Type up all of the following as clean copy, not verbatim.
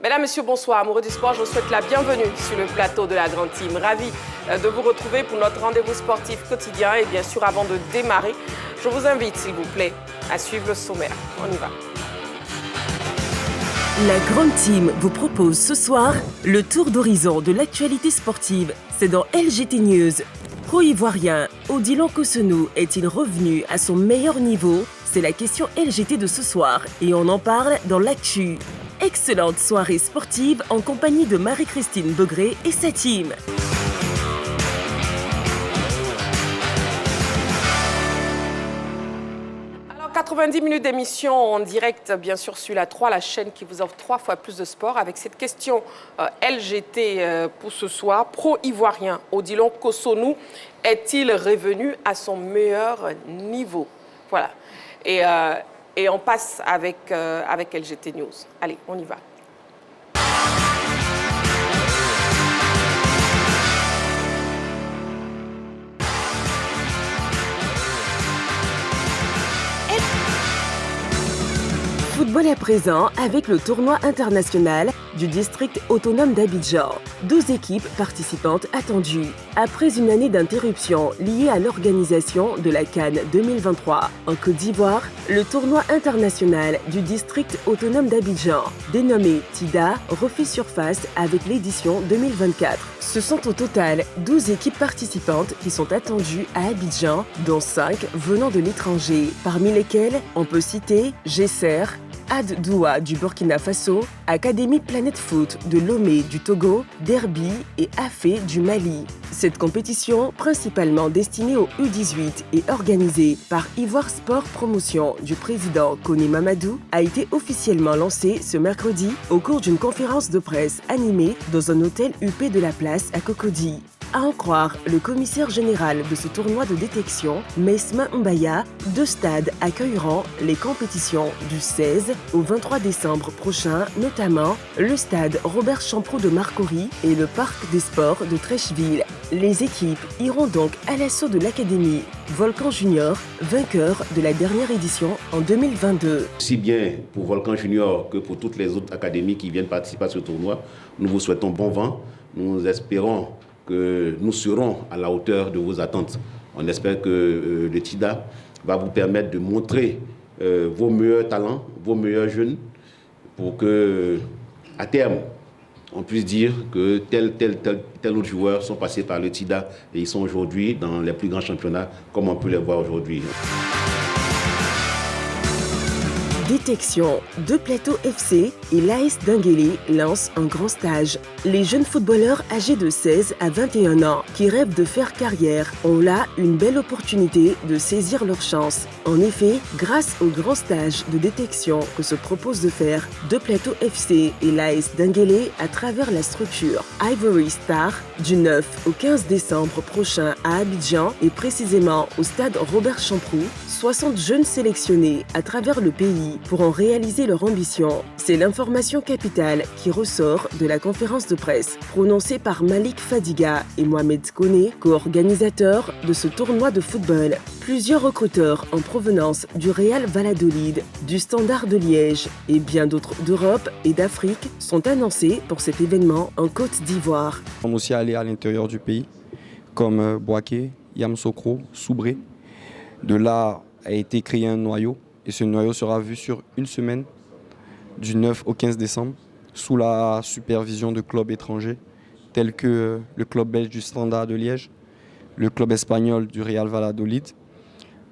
Mesdames, Messieurs, bonsoir. Amoureux du sport, je vous souhaite la bienvenue sur le plateau de la Grande Team. Ravi de vous retrouver pour notre rendez-vous sportif quotidien. Et bien sûr, avant de démarrer, je vous invite, s'il vous plaît, à suivre le sommaire. On y va. La Grande Team vous propose ce soir le tour d'horizon de l'actualité sportive. C'est dans LGT News. Pro-ivoirien, Odilon Cossonu est-il revenu à son meilleur niveau? C'est la question LGT de ce soir et on en parle dans l'actu. Excellente soirée sportive en compagnie de Marie-Christine Begré et sa team. Alors, 90 minutes d'émission en direct, bien sûr, sur la 3, la chaîne qui vous offre 3 fois plus de sport, avec cette question LGT pour ce soir. Pro-ivoirien, Odilon Cossonu est-il revenu à son meilleur niveau? Voilà. Et on passe avec LGT News. Allez, on y va. Football à présent avec le tournoi international du district autonome d'Abidjan. 12 équipes participantes attendues. Après une année d'interruption liée à l'organisation de la CAN 2023 en Côte d'Ivoire, le tournoi international du district autonome d'Abidjan, dénommé TIDA, refait surface avec l'édition 2024. Ce sont au total 12 équipes participantes qui sont attendues à Abidjan, dont 5 venant de l'étranger, parmi lesquelles on peut citer Gesser, Ad Doua du Burkina Faso, Académie Planète Foot de Lomé du Togo, Derby et Afé du Mali. Cette compétition, principalement destinée aux U18 et organisée par Ivoire Sport Promotion du président Koné Mamadou, a été officiellement lancée ce mercredi au cours d'une conférence de presse animée dans un hôtel UP de la Place à Cocody. À en croire le commissaire général de ce tournoi de détection, Mesma Mbaya, 2 stades accueilleront les compétitions du 16 au 23 décembre prochain, notamment le stade Robert Champroux de Marcory et le parc des sports de Trècheville. Les équipes iront donc à l'assaut de l'Académie Volcan Junior, vainqueur de la dernière édition en 2022. Si bien pour Volcan Junior que pour toutes les autres académies qui viennent participer à ce tournoi, nous vous souhaitons bon vent. Nous espérons que nous serons à la hauteur de vos attentes. On espère que le TIDA va vous permettre de montrer vos meilleurs talents, vos meilleurs jeunes, pour que, à terme, on puisse dire que tel autre joueur sont passés par le TIDA et ils sont aujourd'hui dans les plus grands championnats, comme on peut les voir aujourd'hui. Détection, 2 Plateaux FC et l'AS Denguélé lancent un grand stage. Les jeunes footballeurs âgés de 16 à 21 ans qui rêvent de faire carrière ont là une belle opportunité de saisir leur chance. En effet, grâce au grand stage de détection que se propose de faire 2 Plateaux FC et l'AS Denguélé à travers la structure Ivory Star du 9 au 15 décembre prochain à Abidjan et précisément au stade Robert Champroux, 60 jeunes sélectionnés à travers le pays pourront réaliser leur ambition. C'est l'information capitale qui ressort de la conférence de presse prononcée par Malik Fadiga et Mohamed Koné, co-organisateurs de ce tournoi de football. Plusieurs recruteurs en provenance du Real Valladolid, du Standard de Liège et bien d'autres d'Europe et d'Afrique sont annoncés pour cet événement en Côte d'Ivoire. On est aussi allé à l'intérieur du pays, comme Bouaké, Yamoussoukro, Soubré. De là a été créé un noyau. Et ce noyau sera vu sur une semaine, du 9 au 15 décembre, sous la supervision de clubs étrangers, tels que le club belge du Standard de Liège, le club espagnol du Real Valladolid,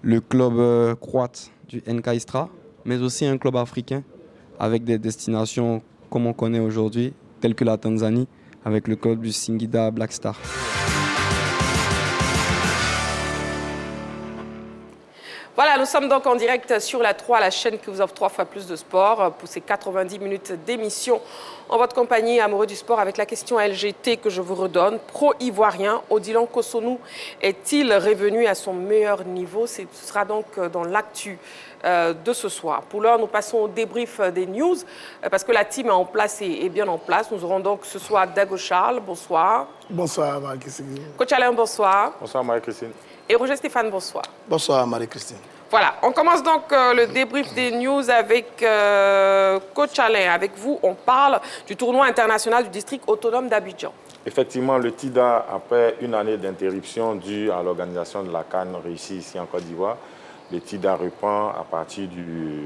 le club croate du NK Istra, mais aussi un club africain avec des destinations comme on connaît aujourd'hui, telles que la Tanzanie, avec le club du Singida Black Star. Voilà, nous sommes donc en direct sur la 3, la chaîne qui vous offre 3 fois plus de sport pour ces 90 minutes d'émission en votre compagnie, amoureux du sport, avec la question LGT que je vous redonne. Pro-ivoirien, Odilon Cossonu est-il revenu à son meilleur niveau? Ce sera donc dans l'actu de ce soir. Pour l'heure, nous passons au débrief des news parce que la team est en place et est bien en place. Nous aurons donc ce soir Dago Charles, bonsoir. Bonsoir Marie-Christine. Coach Alain, bonsoir. Bonsoir Marie-Christine. Et Roger Stéphane, bonsoir. Bonsoir Marie-Christine. Voilà, on commence donc le débrief des news avec Coach Alain. Avec vous, on parle du tournoi international du district autonome d'Abidjan. Effectivement, le TIDA, après une année d'interruption due à l'organisation de la CAN réussie ici en Côte d'Ivoire, le TIDA reprend à partir du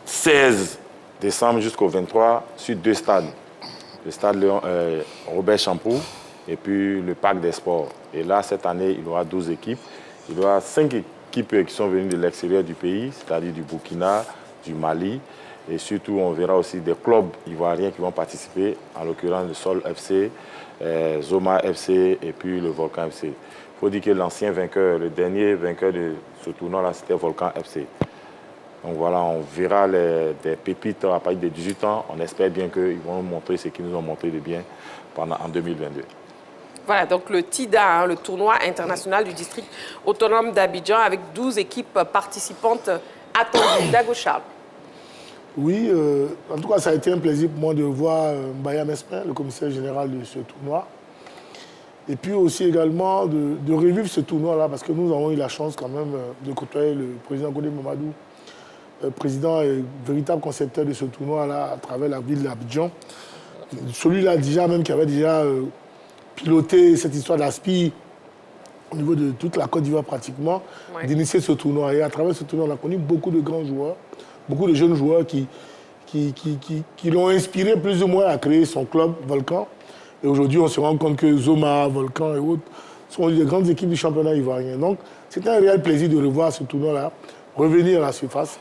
16 décembre jusqu'au 23 sur 2 stades. Le stade Robert Champoux et puis le Parc des Sports. Et là, cette année, il y aura 12 équipes. Il y aura 5 équipes qui sont venues de l'extérieur du pays, c'est-à-dire du Burkina, du Mali. Et surtout, on verra aussi des clubs ivoiriens qui vont participer, en l'occurrence le Sol FC, Zoma FC et puis le Volcan FC. Il faut dire que l'ancien vainqueur, le dernier vainqueur de ce tournoi-là, c'était Volcan FC. Donc voilà, on verra des pépites à partir de 18 ans. On espère bien qu'ils vont nous montrer ce qu'ils nous ont montré de bien en 2022. Voilà, donc le TIDA, le tournoi international du district autonome d'Abidjan, avec 12 équipes participantes attendues. Dago Charles. Oui, en tout cas, ça a été un plaisir pour moi de voir Mbaya Mespin, le commissaire général de ce tournoi. Et puis aussi également de revivre ce tournoi-là, parce que nous avons eu la chance quand même de côtoyer le président Godé Mamadou, président et véritable concepteur de ce tournoi-là à travers la ville d'Abidjan. Celui-là déjà même qui avait déjà piloté cette histoire d'ASPI au niveau de toute la Côte d'Ivoire pratiquement, d'initier ce tournoi. Et à travers ce tournoi, on a connu beaucoup de grands joueurs, beaucoup de jeunes joueurs qui l'ont inspiré plus ou moins à créer son club Volcan. Et aujourd'hui, on se rend compte que Zoma, Volcan et autres sont les grandes équipes du championnat ivoirien. Donc, c'était un réel plaisir de revoir ce tournoi-là, revenir à la surface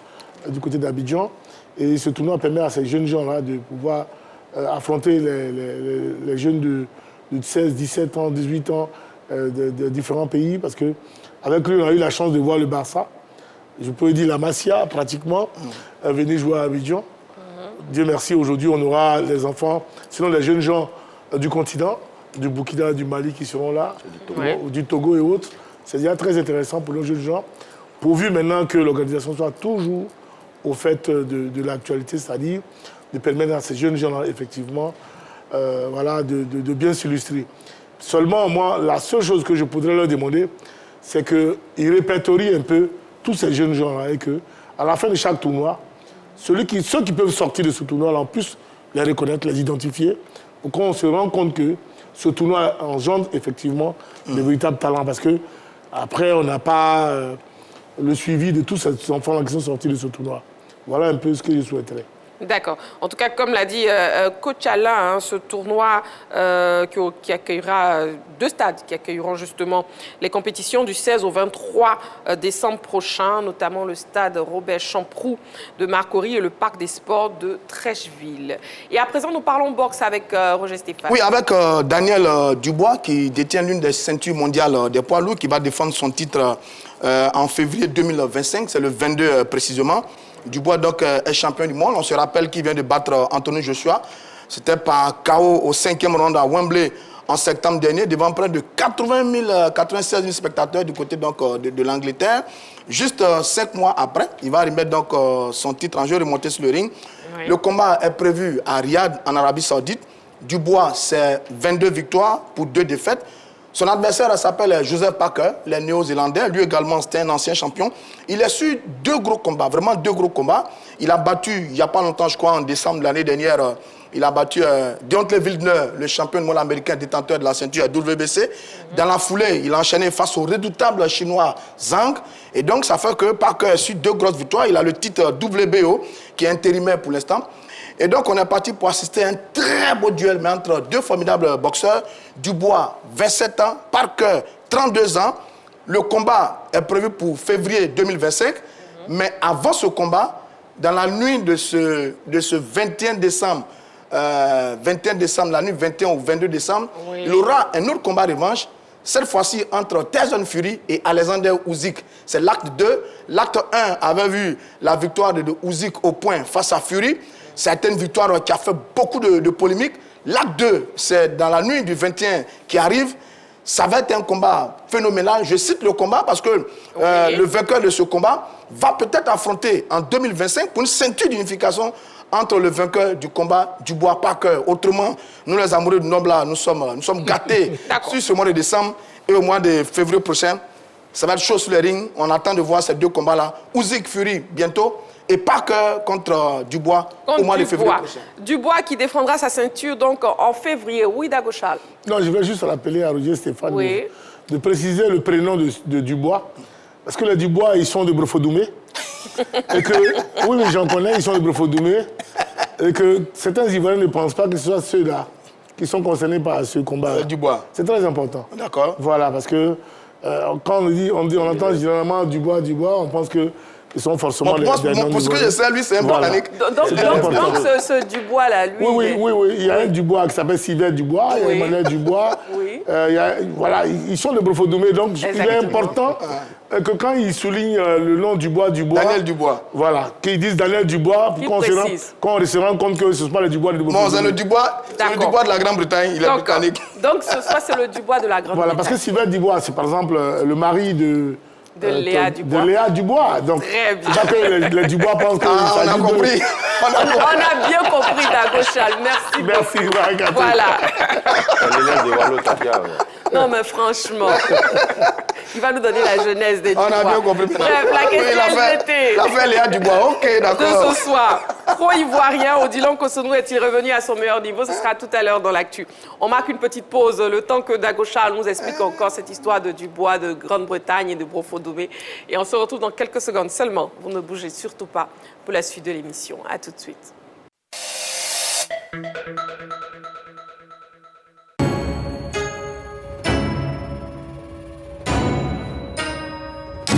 du côté d'Abidjan. Et ce tournoi permet à ces jeunes gens-là de pouvoir affronter les jeunes de 16, 17 ans, 18 ans de différents pays. Parce qu'avec lui, on a eu la chance de voir le Barça. Je peux dire la Masia, pratiquement, venir jouer à Abidjan. Dieu merci, aujourd'hui, on aura les enfants, sinon les jeunes gens du continent, du Burkina, du Mali qui seront là, du Togo et autres. C'est déjà très intéressant pour nos jeunes gens, pourvu maintenant que l'organisation soit toujours au fait de l'actualité, c'est-à-dire de permettre à ces jeunes gens-là, effectivement, de bien s'illustrer. Seulement, moi, la seule chose que je pourrais leur demander, c'est qu'ils répertorient un peu tous ces jeunes gens-là et qu'à la fin de chaque tournoi, ceux qui peuvent sortir de ce tournoi-là, en plus, les reconnaître, les identifier, pour qu'on se rende compte que ce tournoi engendre effectivement de véritables talents. Parce qu'après, on n'a pas le suivi de tous ces enfants-là qui sont sortis de ce tournoi. Voilà un peu ce que je souhaiterais. D'accord. En tout cas, comme l'a dit Coach Alain, ce tournoi qui accueillera 2 stades qui accueilleront justement les compétitions du 16 au 23 décembre prochain, notamment le stade Robert Champoux de Marcory et le Parc des Sports de Trècheville. Et à présent, nous parlons boxe avec Roger Stéphane. Oui, avec Daniel Dubois qui détient l'une des ceintures mondiales des poids lourds, qui va défendre son titre en février 2025, c'est le 22 précisément. Dubois donc est champion du monde. On se rappelle qu'il vient de battre Anthony Joshua. C'était par KO au 5e round à Wembley en septembre dernier, devant près de 96 000 spectateurs du côté donc, de l'Angleterre. Juste 5 mois après, il va remettre donc, son titre en jeu, remonter sur le ring. Oui. Le combat est prévu à Riyad, en Arabie Saoudite. Dubois, c'est 22 victoires pour 2 défaites. Son adversaire s'appelle Joseph Parker, le néo-zélandais. Lui également, c'était un ancien champion. Il a su 2 gros combats, vraiment 2 gros combats. Il a battu, il n'y a pas longtemps, je crois, en décembre de l'année dernière, il a battu Deontay Wilder, le champion du monde américain détenteur de la ceinture WBC. Dans la foulée, il a enchaîné face au redoutable chinois Zhang. Et donc, ça fait que Parker a su 2 grosses victoires. Il a le titre WBO, qui est intérimaire pour l'instant. Et donc, on est parti pour assister à un très beau duel, mais entre 2 formidables boxeurs. Dubois, 27 ans, Parker, 32 ans. Le combat est prévu pour février 2025. Mais avant ce combat, dans la nuit de ce 21 décembre, la nuit 21 ou 22 décembre, oui, il y aura un autre combat revanche, cette fois-ci entre Tyson Fury et Alexander Usyk. C'est l'acte 2. L'acte 1 avait vu la victoire de Usyk au point face à Fury. C'est une victoire qui a fait beaucoup de polémiques. L'acte 2, c'est dans la nuit du 21 qui arrive. Ça va être un combat phénoménal. Je cite le combat parce que le vainqueur de ce combat va peut-être affronter en 2025 pour une ceinture d'unification entre le vainqueur du combat Dubois-Parker. Autrement, nous les amoureux du noble, nous sommes gâtés sur ce mois de décembre et au mois de février prochain. Ça va être chaud sur le ring. On attend de voir ces deux combats-là. Usyk Fury bientôt. Et Parker contre Dubois au mois de février prochain. Dubois qui défendra sa ceinture donc en février. Oui, Dagochal. Non, je vais juste rappeler à Roger Stéphane de préciser le prénom de Dubois. Parce que les Dubois, ils sont de Brofodoumé. Et que, oui, mais j'en connais, ils sont de Brofodoumé. Et que certains Ivoiriens ne pensent pas que ce soit ceux-là qui sont concernés par ce combat. Dubois. C'est très important. D'accord. Voilà, parce que quand on entend généralement Dubois, on pense que ils sont forcément pour ce que je sais, lui, c'est un Britannique. Donc ce Dubois-là, lui... Oui. Il y a un Dubois qui s'appelle Sylvain Dubois, il y a Emmanuel Dubois. Voilà, ils sont de Brofodoumé, donc il est important que quand ils soulignent le nom Dubois... Daniel Dubois. Voilà, qu'ils disent Daniel Dubois, pour qu'on se rende compte que ce ne sont pas le Dubois de Brofodoumé. Non, c'est le Dubois de la Grande-Bretagne, il est britannique. Donc ce soir, c'est le Dubois de la Grande-Bretagne. Voilà, parce que Sylvain Dubois, c'est par exemple le mari de Léa Dubois. De Léa Dubois. Donc, très bien. Pas que les Dubois pensent que... on a compris. On a bien compris, Dagochal. Merci beaucoup. Merci, voilà. Tapia. Non, mais franchement, il va nous donner la jeunesse des Dubois. On a bien compris. Bref, la question LGT. L'affaire Léa Dubois, ok, d'accord. De ce soir, pro-ivoirien, Odilon Cotonou est-il revenu à son meilleur niveau? Ce sera tout à l'heure dans l'actu. On marque une petite pause, le temps que Dagochal nous explique encore cette histoire de Dubois, de Grande-Bretagne et de Brofodoumé. Et on se retrouve dans quelques secondes seulement. Vous ne bougez surtout pas pour la suite de l'émission. À tout de suite.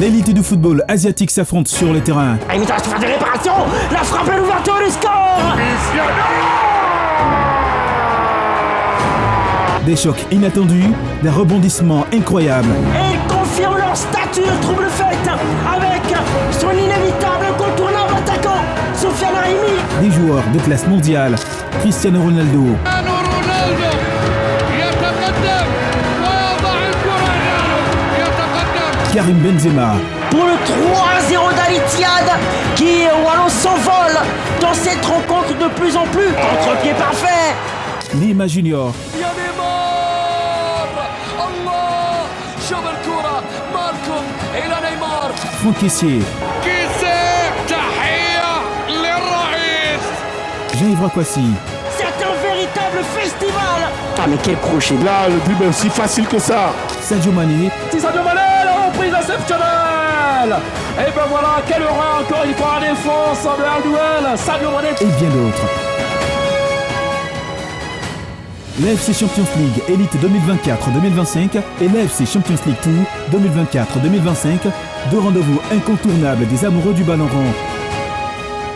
L'élite du football asiatique s'affronte sur les terrains. Imitation de réparation, la frappe et l'ouverture du score. Des chocs inattendus, des rebondissements incroyables. Et ils confirment leur stature trouble faite avec son inévitable incontournable attaquant, Sofiane Rahimi. Des joueurs de classe mondiale, Cristiano Ronaldo. Karim Benzema. Pour le 3-0 d'Al-Ittihad qui Wallon s'envole dans cette rencontre de plus en plus. Contre-pied parfait. Neymar Junior. Franck Kessié. Jean-Yves Rakwasi. C'est un véritable festival. Ah mais quel crochet. Là, le but est si facile que ça. Sadio Mané. C'est Sadio Mané, la reprise exceptionnelle. Et ben voilà, quelle horreur encore une fois en défense de un duel. Sadio Mané. Et bien d'autres. L'AFC Champions League Elite 2024-2025 et l'AFC Champions League 2 2024-2025, deux rendez-vous incontournables des amoureux du ballon rond.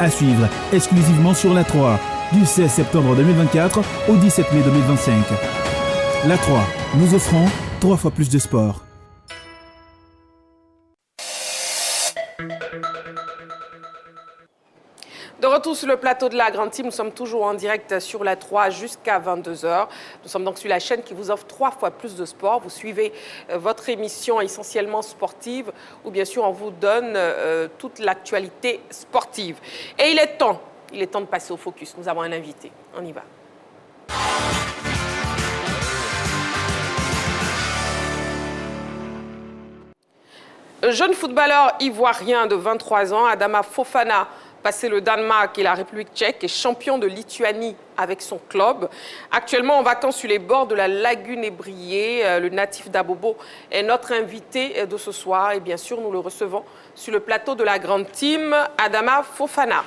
À suivre exclusivement sur la 3, du 16 septembre 2024 au 17 mai 2025. La 3, nous offrons 3 fois plus de sport. De retour sur le plateau de la Grande Team, nous sommes toujours en direct sur la 3 jusqu'à 22h. Nous sommes donc sur la chaîne qui vous offre 3 fois plus de sport. Vous suivez votre émission essentiellement sportive où bien sûr on vous donne toute l'actualité sportive. Et il est temps de passer au focus. Nous avons un invité. On y va. Jeune footballeur ivoirien de 23 ans, Adama Fofana, passé le Danemark et la République tchèque, est champion de Lituanie avec son club. Actuellement en vacances sur les bords de la lagune ébriée, le natif d'Abobo est notre invité de ce soir. Et bien sûr, nous le recevons sur le plateau de la Grande Team, Adama Fofana.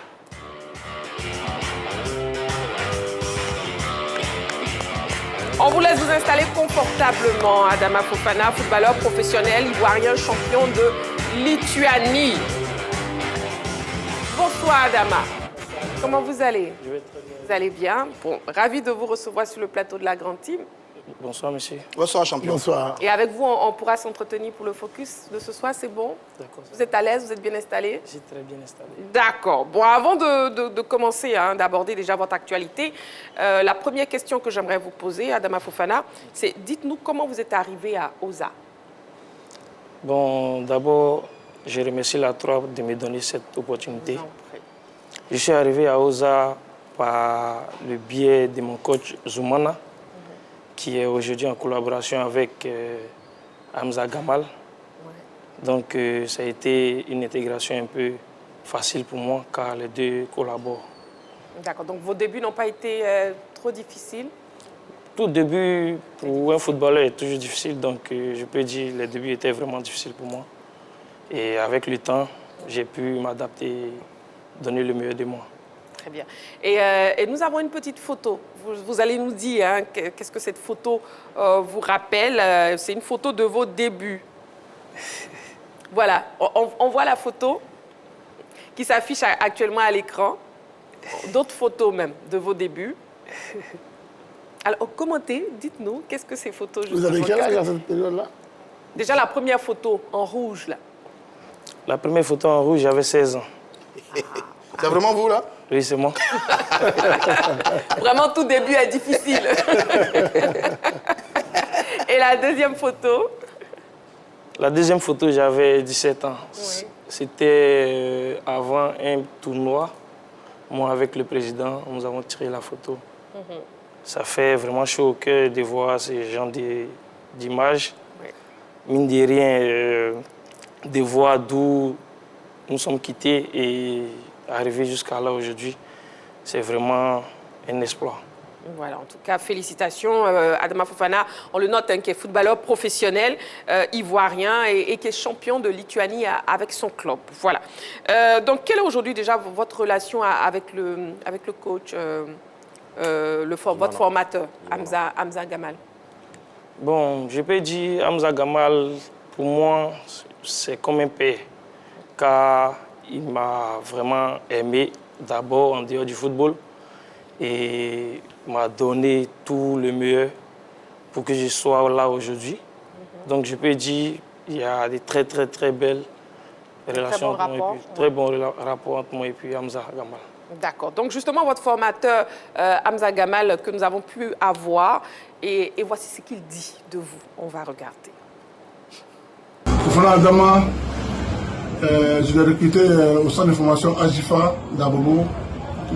On vous laisse vous installer confortablement. Adama Fofana, footballeur professionnel ivoirien, champion de Lituanie. Bonsoir Adama. Comment vous allez? Je vais très bien. Vous allez bien? Bon, ravi de vous recevoir sur le plateau de la Grande Team. Bonsoir monsieur. Bonsoir champion. Bonsoir. Et avec vous, on pourra s'entretenir pour le focus de ce soir, c'est bon? D'accord. Vous êtes à l'aise, vous êtes bien installé? Je suis très bien installé. D'accord. Bon, avant de commencer, d'aborder déjà votre actualité, la première question que j'aimerais vous poser, Adama Fofana, c'est dites-nous comment vous êtes arrivé à OSA. Bon, d'abord, je remercie la 3 de me donner cette opportunité. Je suis arrivé à OSA par le biais de mon coach Zoumana, qui est aujourd'hui en collaboration avec Hamza Gamal. Donc ça a été une intégration un peu facile pour moi car les deux collaborent. D'accord, donc vos débuts n'ont pas été trop difficiles? Tout début pour un footballeur est toujours difficile, donc je peux dire que les débuts étaient vraiment difficiles pour moi. Et avec le temps, j'ai pu m'adapter, donner le meilleur de moi. Très bien. Et nous avons une petite photo. Vous allez nous dire hein, qu'est-ce que cette photo vous rappelle. C'est une photo de vos débuts. Voilà, on voit la photo qui s'affiche actuellement à l'écran. D'autres photos même de vos débuts. Alors, commentez, dites-nous, qu'est-ce que ces photos justement? Vous avez quel âge à cette période-là? Déjà, la première photo en rouge, là. La première photo en rouge, j'avais 16 ans. C'est vraiment vous, là? Oui, c'est moi. Vraiment, tout début est difficile. Et la deuxième photo? La deuxième photo, j'avais 17 ans. Oui. C'était avant un tournoi. Moi, avec le président, nous avons tiré la photo. Ça fait vraiment chaud au cœur de voir ces gens d'images. Oui. Mine de rien, de voir d'où nous sommes quittés et arriver jusqu'à là aujourd'hui, c'est vraiment un exploit. Voilà, en tout cas, félicitations. Adama Fofana, on le note, hein, qui est footballeur professionnel, ivoirien et qui est champion de Lituanie avec son club. Voilà. Donc, quelle est aujourd'hui déjà votre relation avec le coach, votre formateur, Hamza Gamal? Bon, je peux dire Hamza Gamal, pour moi, c'est comme un père, car il m'a vraiment aimé, d'abord en dehors du football, et m'a donné tout le meilleur pour que je sois là aujourd'hui. Donc je peux dire qu'il y a des très belles relations, très bon rapport entre moi et puis Hamza Gamal. D'accord. Donc justement, votre formateur Hamza Gamal que nous avons pu avoir, et voici ce qu'il dit de vous. On va regarder. Fofana Adama, je l'ai recruté au centre de formation Ajifa d'Abobo,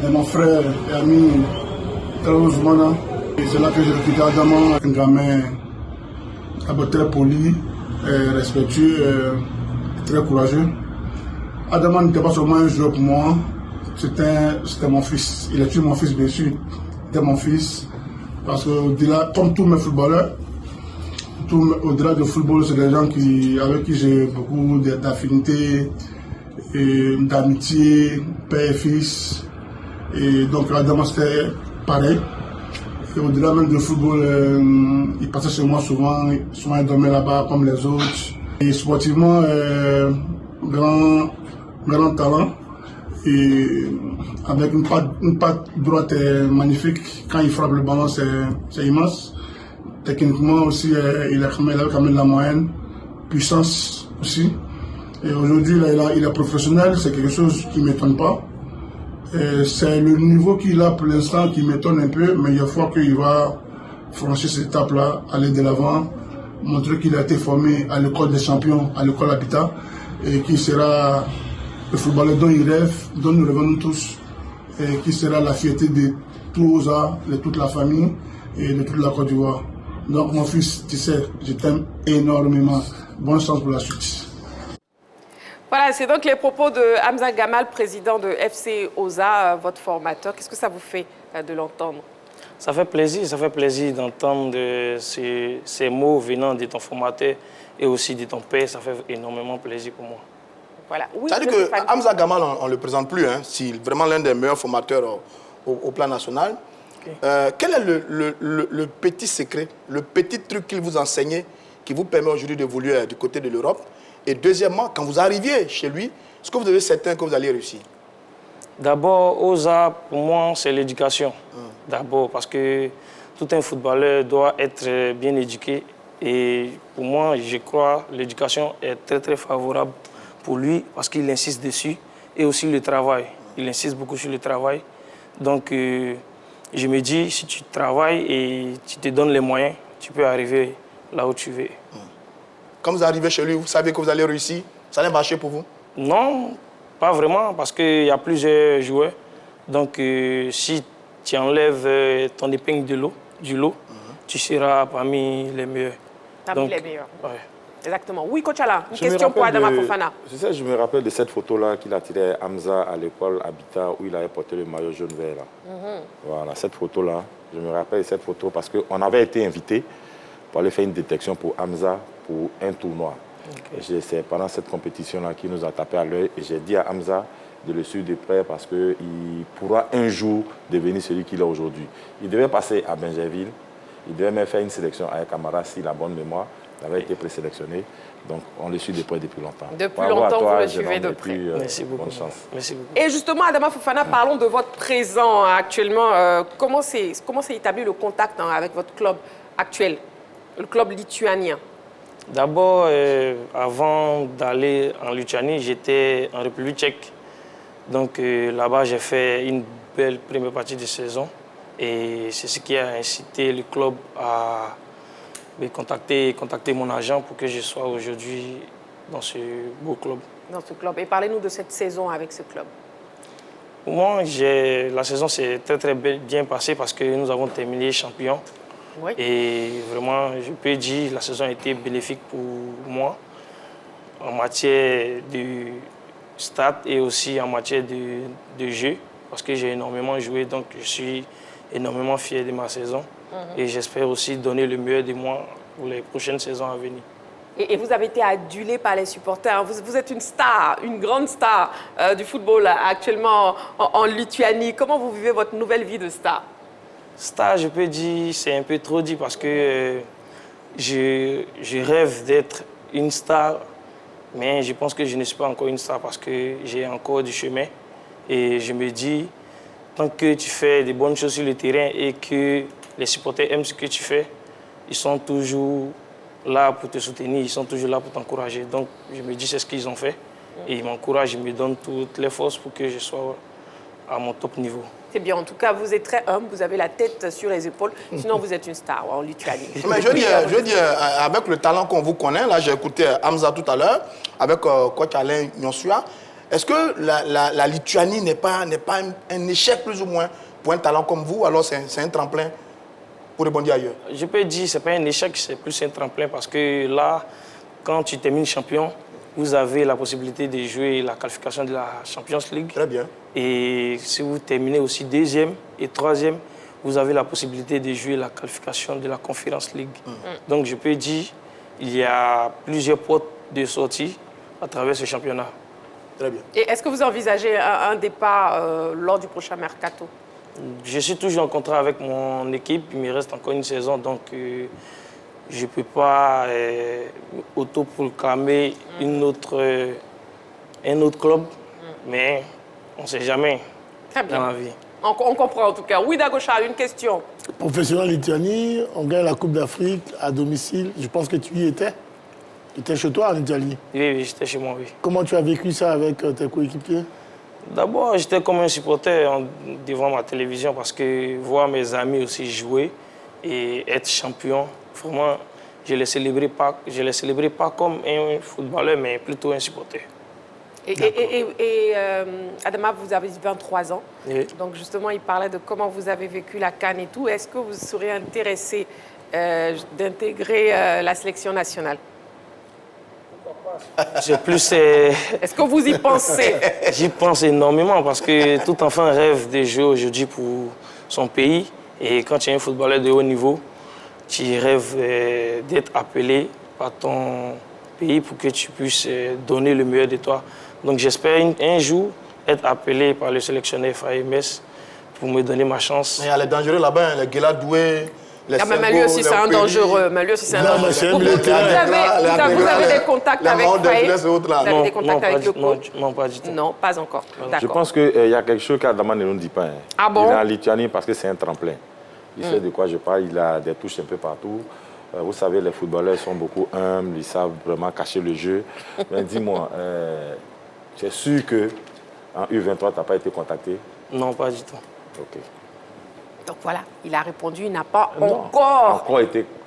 de mon frère et ami Théo Zoumana. C'est là que j'ai recruté Adama, un gamin très poli, respectueux, très courageux. Adama n'était pas seulement un joueur pour moi, c'était mon fils. Il est toujours mon fils, bien sûr. C'était mon fils. Parce que, comme tous mes footballeurs, au-delà du football, c'est des gens avec qui j'ai beaucoup d'affinité, d'amitié, père et fils. Et donc, Adama, c'était pareil. Et au-delà même du football, il passait chez moi souvent il dormait là-bas comme les autres. Et sportivement, grand talent. Et avec une patte droite magnifique. Quand il frappe le ballon, c'est immense. Techniquement aussi, il avait quand même la moyenne. Puissance aussi. Et aujourd'hui, il est professionnel, c'est quelque chose qui ne m'étonne pas. C'est le niveau qu'il a pour l'instant qui m'étonne un peu, mais il y a fois qu'il va franchir cette étape-là, aller de l'avant, montrer qu'il a été formé à l'école des champions, à l'école Habitat, et qui sera le footballeur dont il rêve, dont nous rêvons tous, et qui sera la fierté de tous, de toute la famille et de toute la Côte d'Ivoire. Donc mon fils, tu sais, je t'aime énormément. Bonne chance pour la suite. Voilà, c'est donc les propos de Hamza Gamal, président de FC Oza, votre formateur. Qu'est-ce que ça vous fait de l'entendre? Ça fait plaisir d'entendre ces mots venant de ton formateur et aussi de ton père. Ça fait énormément plaisir pour moi. Voilà. Oui, ça veut dire que Hamza Gamal, on ne le présente plus, hein, c'est vraiment l'un des meilleurs formateurs au plan national. Okay. Quel est le petit secret, le petit truc qu'il vous enseignait qui vous permet aujourd'hui d'évoluer du côté de l'Europe? Et deuxièmement, quand vous arriviez chez lui, est-ce que vous avez certain que vous allez réussir? D'abord, Oza, pour moi, c'est l'éducation. D'abord, parce que tout un footballeur doit être bien éduqué. Et pour moi, je crois que l'éducation est très favorable pour lui parce qu'il insiste dessus. Et aussi le travail. Il insiste beaucoup sur le travail. Donc, je me dis, si tu travailles et tu te donnes les moyens, tu peux arriver là où tu veux. Quand vous arrivez chez lui, vous savez que vous allez réussir? Ça allait marcher pour vous? Non, pas vraiment, parce qu'il y a plusieurs joueurs. Donc, si tu enlèves ton épingle du lot, tu seras parmi les meilleurs. Parmi les meilleurs. Ouais. Exactement. Oui, coach Alain, une question pour Adama Fofana. Je me rappelle de cette photo-là qu'il a tirée à Hamza à l'école Habitat où il avait porté le maillot jaune-vert. Voilà, cette photo-là, je me rappelle de cette photo parce qu'on avait été invité pour aller faire une détection pour Hamza pour un tournoi. C'est pendant cette compétition-là qu'il nous a tapé à l'œil et j'ai dit à Hamza de le suivre de près parce qu'il pourra un jour devenir celui qu'il est aujourd'hui. Il devait passer à Benjerville, il devait même faire une sélection avec Amara, s'il a bonne mémoire. Il avait été présélectionné, donc on le suit de près depuis longtemps. Depuis longtemps, vous le suivez de près. Merci beaucoup. Bonne chance. Merci beaucoup. Et justement, Adama Fofana, parlons de votre présent actuellement. Comment s'est établi le contact avec votre club actuel, le club lituanien? D'abord, avant d'aller en Lituanie, j'étais en République tchèque. Donc là-bas, j'ai fait une belle première partie de saison. Et c'est ce qui a incité le club à contacter mon agent pour que je sois aujourd'hui dans ce beau club. Dans ce club. Et parlez-nous de cette saison avec ce club. Pour moi, la saison s'est très bien passée parce que nous avons terminé champion. Oui. Et vraiment, je peux dire que la saison a été bénéfique pour moi en matière de stade et aussi en matière de jeu parce que j'ai énormément joué, donc je suis énormément fier de ma saison. Et j'espère aussi donner le meilleur de moi pour les prochaines saisons à venir. Et vous avez été adulé par les supporters. Vous êtes une star, une grande star du football actuellement en Lituanie. Comment vous vivez votre nouvelle vie de star? Star, je peux dire, c'est un peu trop dit parce que je rêve d'être une star, mais je pense que je ne suis pas encore une star parce que j'ai encore du chemin. Et je me dis, tant que tu fais des bonnes choses sur le terrain et que les supporters aiment ce que tu fais, ils sont toujours là pour te soutenir, ils sont toujours là pour t'encourager. Donc, je me dis, c'est ce qu'ils ont fait. Et ils m'encouragent, ils me donnent toutes les forces pour que je sois à mon top niveau. C'est bien. En tout cas, vous êtes très humble, vous avez la tête sur les épaules. Sinon, vous êtes une star en Lituanie. Mais je dis, avec le talent qu'on vous connaît, là, j'ai écouté Hamza tout à l'heure, avec coach Alain Nyonsua. Est-ce que la Lituanie n'est pas un échec plus ou moins pour un talent comme vous? Alors, c'est un tremplin pour rebondir ailleurs? Je peux dire que ce n'est pas un échec, c'est plus un tremplin parce que là, quand tu termines champion, vous avez la possibilité de jouer la qualification de la Champions League. Très bien. Et si vous terminez aussi deuxième et troisième, vous avez la possibilité de jouer la qualification de la Conference League. Donc je peux dire qu'il y a plusieurs portes de sortie à travers ce championnat. Très bien. Et est-ce que vous envisagez un départ lors du prochain mercato? Je suis toujours en contrat avec mon équipe. Il me reste encore une saison, donc je ne peux pas autoproclamer un autre club. Mais on ne sait jamais dans la vie. On comprend en tout cas. Oui, Dagocha, une question. Professionnel Lituanie, on gagne la Coupe d'Afrique à domicile. Je pense que tu y étais. Tu étais chez toi en Italie. Oui, j'étais chez moi, oui. Comment tu as vécu ça avec tes coéquipiers? D'abord, j'étais comme un supporter devant ma télévision parce que voir mes amis aussi jouer et être champion, vraiment, je ne les célébrais pas comme un footballeur, mais plutôt un supporter. Et Adama, vous avez 23 ans. Oui. Donc justement, il parlait de comment vous avez vécu la CAN et tout. Est-ce que vous seriez intéressé d'intégrer la sélection nationale? Est-ce que vous y pensez? J'y pense énormément parce que tout enfant rêve de jouer aujourd'hui pour son pays. Et quand tu es un footballeur de haut niveau, tu rêves d'être appelé par ton pays pour que tu puisses donner le meilleur de toi. Donc j'espère un jour être appelé par le sélectionneur FAMS pour me donner ma chance. Il y a les dangereux là-bas, les Guéla Doué, les mais lui aussi, c'est un dangereux. Mais lui aussi, c'est un dangereux. Vous avez des contacts avec FAE? Vous avez des contacts avec le coach? Non, pas du tout. Non, pas encore. Je pense qu'il y a quelque chose qu'Adama ne nous dit pas. Ah bon? Il est en Lituanie parce que c'est un tremplin. Il sait de quoi je parle, il a des touches un peu partout. Vous savez, les footballeurs sont beaucoup humbles, ils savent vraiment cacher le jeu. Mais dis-moi, tu es sûr qu'en U23, tu n'as pas été contacté? Non, pas du tout. OK. Donc voilà, il a répondu, il n'a pas encore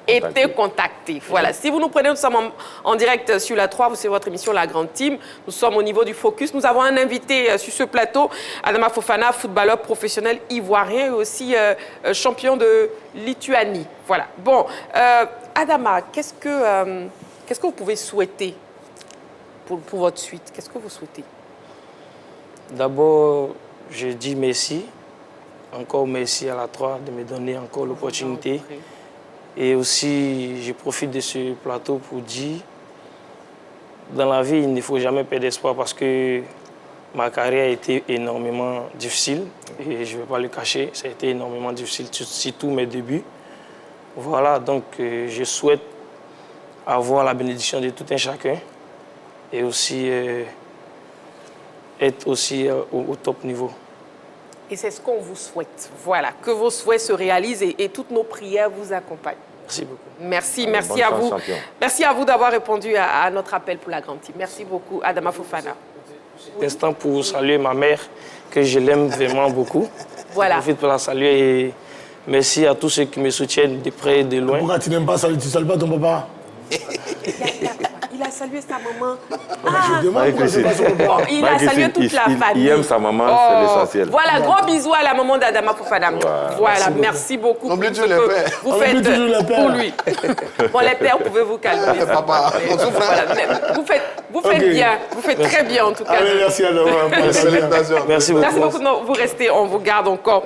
été contacté. Voilà. Si vous nous prenez, nous sommes en direct sur la 3, c'est votre émission La Grande Team. Nous sommes au niveau du focus. Nous avons un invité sur ce plateau, Adama Fofana, footballeur professionnel ivoirien et aussi champion de Lituanie. Voilà. Bon, Adama, qu'est-ce Qu'est-ce que vous pouvez souhaiter pour votre suite? Qu'est-ce que vous souhaitez? D'abord, je dis merci. Encore merci à la 3 de me donner encore l'opportunité. Et aussi, je profite de ce plateau pour dire, dans la vie, il ne faut jamais perdre espoir parce que ma carrière a été énormément difficile. Et je ne vais pas le cacher, ça a été énormément difficile, surtout mes débuts. Voilà, donc je souhaite avoir la bénédiction de tout un chacun et aussi être aussi au top niveau. Et c'est ce qu'on vous souhaite. Voilà, que vos souhaits se réalisent et toutes nos prières vous accompagnent. Merci beaucoup. Merci à vous. Champion. Merci à vous d'avoir répondu à notre appel pour la grande team. Merci beaucoup, Adama Fofana. Instant pour saluer ma mère, que je l'aime vraiment beaucoup. Voilà. Je profite pour la saluer et merci à tous ceux qui me soutiennent de près et de loin. Pourquoi tu n'aimes pas saluer? Tu ne salues pas ton papa? Il a salué sa maman. Je demande pourquoi c'est pas son papa. Il a salué toute la famille. Il aime sa maman, c'est l'essentiel. Voilà, gros bisous à la maman d'Adama Fofana. Voilà, merci beaucoup. N'oublie toujours les pères. Vous faites pour lui. Bon, les pères, pouvez vous calmer. Papa, on souffre. Voilà, vous faites bien. Vous faites très bien, en tout cas. Allez, merci Adama. Merci beaucoup. Merci beaucoup. Non, vous restez, on vous garde encore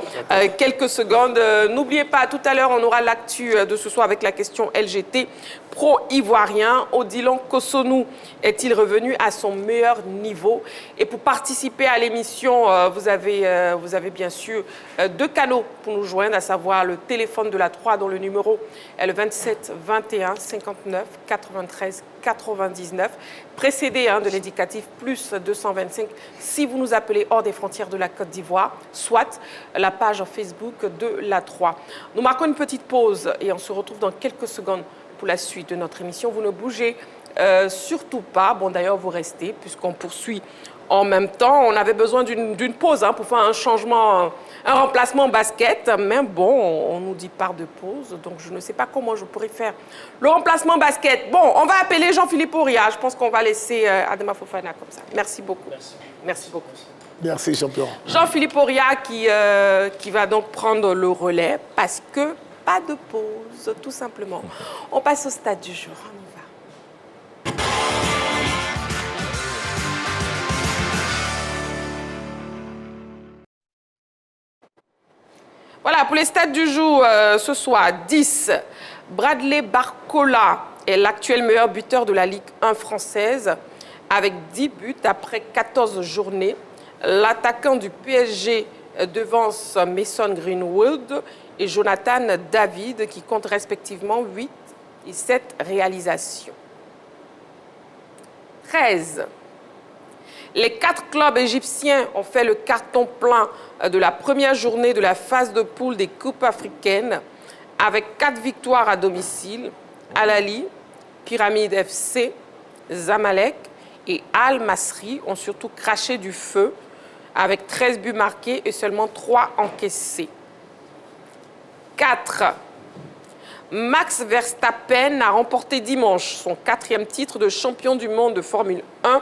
quelques secondes. N'oubliez pas, tout à l'heure, on aura l'actu de ce soir avec la question LGT. Pro-ivoirien, Odilon Kosonou est-il revenu à son meilleur niveau? Et pour participer à l'émission, vous avez bien sûr 2 canaux pour nous joindre, à savoir le téléphone de la 3 dont le numéro est le 27 21 59 93 99, précédé de l'indicatif plus 225 si vous nous appelez hors des frontières de la Côte d'Ivoire, soit la page Facebook de la 3. Nous marquons une petite pause et on se retrouve dans quelques secondes pour la suite de notre émission. Vous ne bougez surtout pas. Bon, d'ailleurs, vous restez puisqu'on poursuit en même temps. On avait besoin d'une pause pour faire un changement, un remplacement basket. Mais bon, on nous dit part de pause. Donc, je ne sais pas comment je pourrais faire le remplacement basket. Bon, on va appeler Jean-Philippe Oria. Je pense qu'on va laisser Adama Fofana comme ça. Merci beaucoup. Merci beaucoup. Merci, champion. Jean-Philippe Oria qui va donc prendre le relais parce que pas de pause, tout simplement. On passe au stade du jour. On y va. Voilà, pour les stades du jour, ce soir, 10. Bradley Barcola est l'actuel meilleur buteur de la Ligue 1 française avec 10 buts après 14 journées. L'attaquant du PSG devance Mason Greenwood et Jonathan David qui comptent respectivement 8 et 7 réalisations. 13. Les 4 clubs égyptiens ont fait le carton plein de la première journée de la phase de poule des Coupes africaines avec 4 victoires à domicile. Al Ahly, Pyramide FC, Zamalek et Al Masry ont surtout craché du feu avec 13 buts marqués et seulement 3 encaissés. 4. Max Verstappen a remporté dimanche son 4e titre de champion du monde de Formule 1,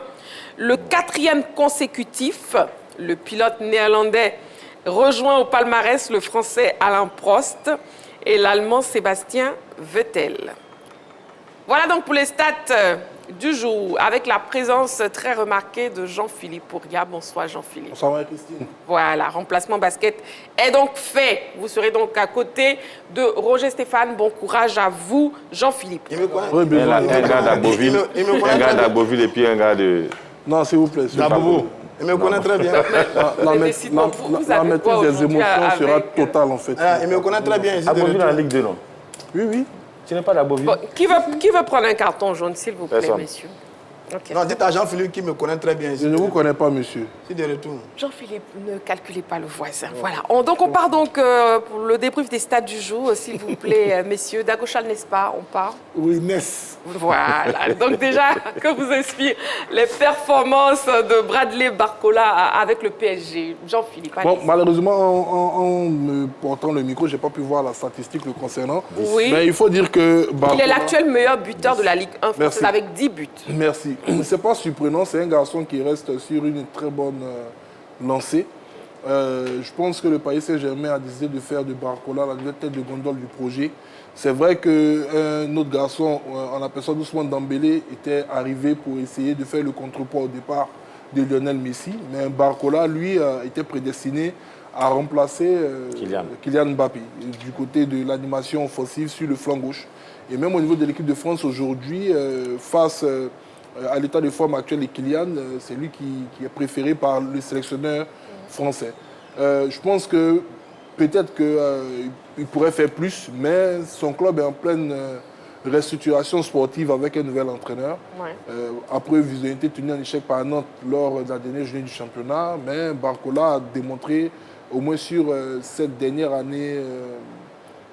le 4e consécutif. Le pilote néerlandais rejoint au palmarès le français Alain Prost et l'allemand Sébastien Vettel. Voilà donc pour les stats du jour, avec la présence très remarquée de Jean-Philippe Oria. Bonsoir Jean-Philippe. Bonsoir Christine. Voilà, remplacement basket est donc fait. Vous serez donc à côté de Roger Stéphane. Bon courage à vous, Jean-Philippe. Un gars d'Aboville, un gars d'Aboville et puis un gars de... Non, s'il vous plaît. D'Abobo. Il me connaît très bien. La maîtrise des émotions sera totale en fait. Il me connaît très bien. Aboville en Ligue 2, non? Oui, oui. Tu n'es pas d'Aboville? Bon, qui veut prendre un carton jaune, s'il vous plaît, messieurs? Okay. Non, dites à Jean-Philippe qui me connaît très bien. Je ne vous connais pas, monsieur. C'est de retour. Jean-Philippe, ne calculez pas le voisin. Voilà. Donc, on part donc pour le débrief des stades du jour, s'il vous plaît, messieurs. Dagochal, n'est-ce pas? On part? Oui, Ness. Voilà. Donc, déjà, que vous inspire les performances de Bradley Barcola avec le PSG. Jean-Philippe, bon, malheureusement, en me portant le micro, je n'ai pas pu voir la statistique le concernant. Oui. Mais il faut dire que... Barcola... Il est l'actuel meilleur buteur de la Ligue 1 française avec 10 buts. Merci. Ce n'est pas surprenant, c'est un garçon qui reste sur une très bonne lancée. Je pense que le Paris Saint-Germain a décidé de faire de Barcola la nouvelle tête de gondole du projet. C'est vrai qu'un autre garçon, en la personne d'Ousmane Dembélé, était arrivé pour essayer de faire le contrepoids au départ de Lionel Messi. Mais Barcola, lui, était prédestiné à remplacer Kylian Mbappé du côté de l'animation offensive sur le flanc gauche. Et même au niveau de l'équipe de France aujourd'hui, face à l'état de forme actuel de Kylian, c'est lui qui est préféré par le sélectionneur français. Je pense que peut-être qu'il pourrait faire plus, mais son club est en pleine restructuration sportive avec un nouvel entraîneur. Ouais. Après, ils ont été tenus en échec par Nantes lors de la dernière journée du championnat, mais Barcola a démontré, au moins sur cette dernière année,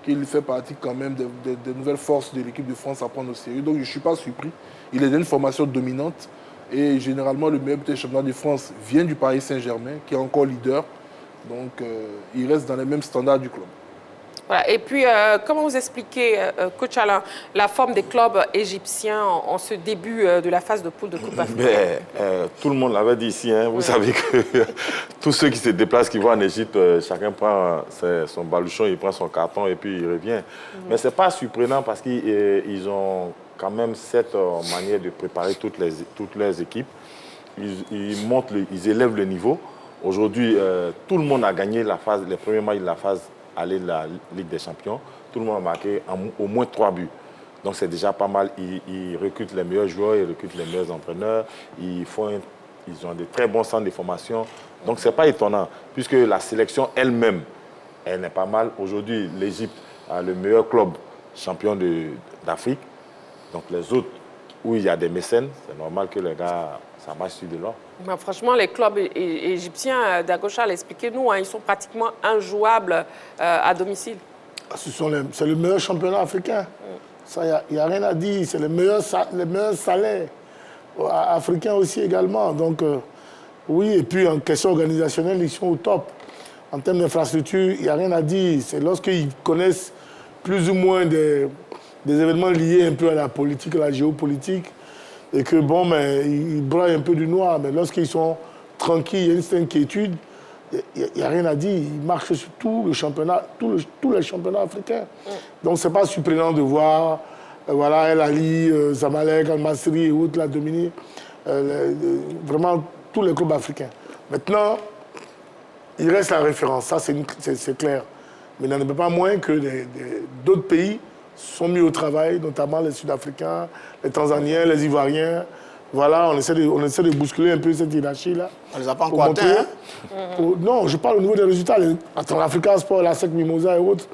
qu'il fait partie quand même des nouvelles forces de l'équipe de France à prendre au sérieux. Donc je ne suis pas surpris. Il est d'une formation dominante et généralement le meilleur buteur championnat de France vient du Paris Saint-Germain, qui est encore leader. Donc il reste dans les mêmes standards du club. Voilà. Et puis, comment vous expliquez, coach Alain, la forme des clubs égyptiens en ce début de la phase de poule de Coupe d'Afrique? Tout le monde l'avait dit ici. Hein. Vous savez que tous ceux qui se déplacent, qui vont en Égypte, chacun prend son baluchon, il prend son carton et puis il revient. Mais ce n'est pas surprenant parce qu'ils ont quand même cette manière de préparer toutes leurs équipes. Ils élèvent le niveau. Aujourd'hui, tout le monde a gagné les premiers matchs de la phase aller de la Ligue des Champions. Tout le monde a marqué au moins 3 buts. Donc c'est déjà pas mal. Ils recrutent les meilleurs joueurs, ils recrutent les meilleurs entraîneurs. Ils ont de très bons centres de formation. Donc c'est pas étonnant, puisque la sélection elle-même, elle est pas mal. Aujourd'hui, l'Égypte a le meilleur club champion d'Afrique. Donc les autres, où il y a des mécènes, c'est normal que les gars, ça marche sur de l'or. Ben, franchement, les clubs égyptiens, Dagocha l'expliquez-nous, ils sont pratiquement injouables à domicile. C'est le meilleur championnat africain. Ça, il n'y a rien à dire. C'est les meilleurs salaires africains aussi également. Donc, oui, et puis en question organisationnelle, ils sont au top. En termes d'infrastructure, il n'y a rien à dire. C'est lorsqu'ils connaissent plus ou moins des événements liés un peu à la politique, à la géopolitique, et que, bon, mais ils braillent un peu du noir. Mais lorsqu'ils sont tranquilles, il y a une certaine quiétude, il n'y a rien à dire. Ils marchent sur tout le championnat, tous les championnats africains. Donc, ce n'est pas surprenant de voir voilà, El Ali, Zamalek, Al-Masri et autres la dominer. Vraiment, tous les clubs africains. Maintenant, il reste la référence. Ça, c'est clair. Mais il n'en est pas moins que d'autres pays sont mis au travail, notamment les Sud-Africains, les Tanzaniens, les Ivoiriens. Voilà, on essaie de bousculer un peu cette hiérarchie-là. On ne les a pas encore atteints, Non, je parle au niveau des résultats. Attends, l'Africa Sport, la SEC Mimosa et autres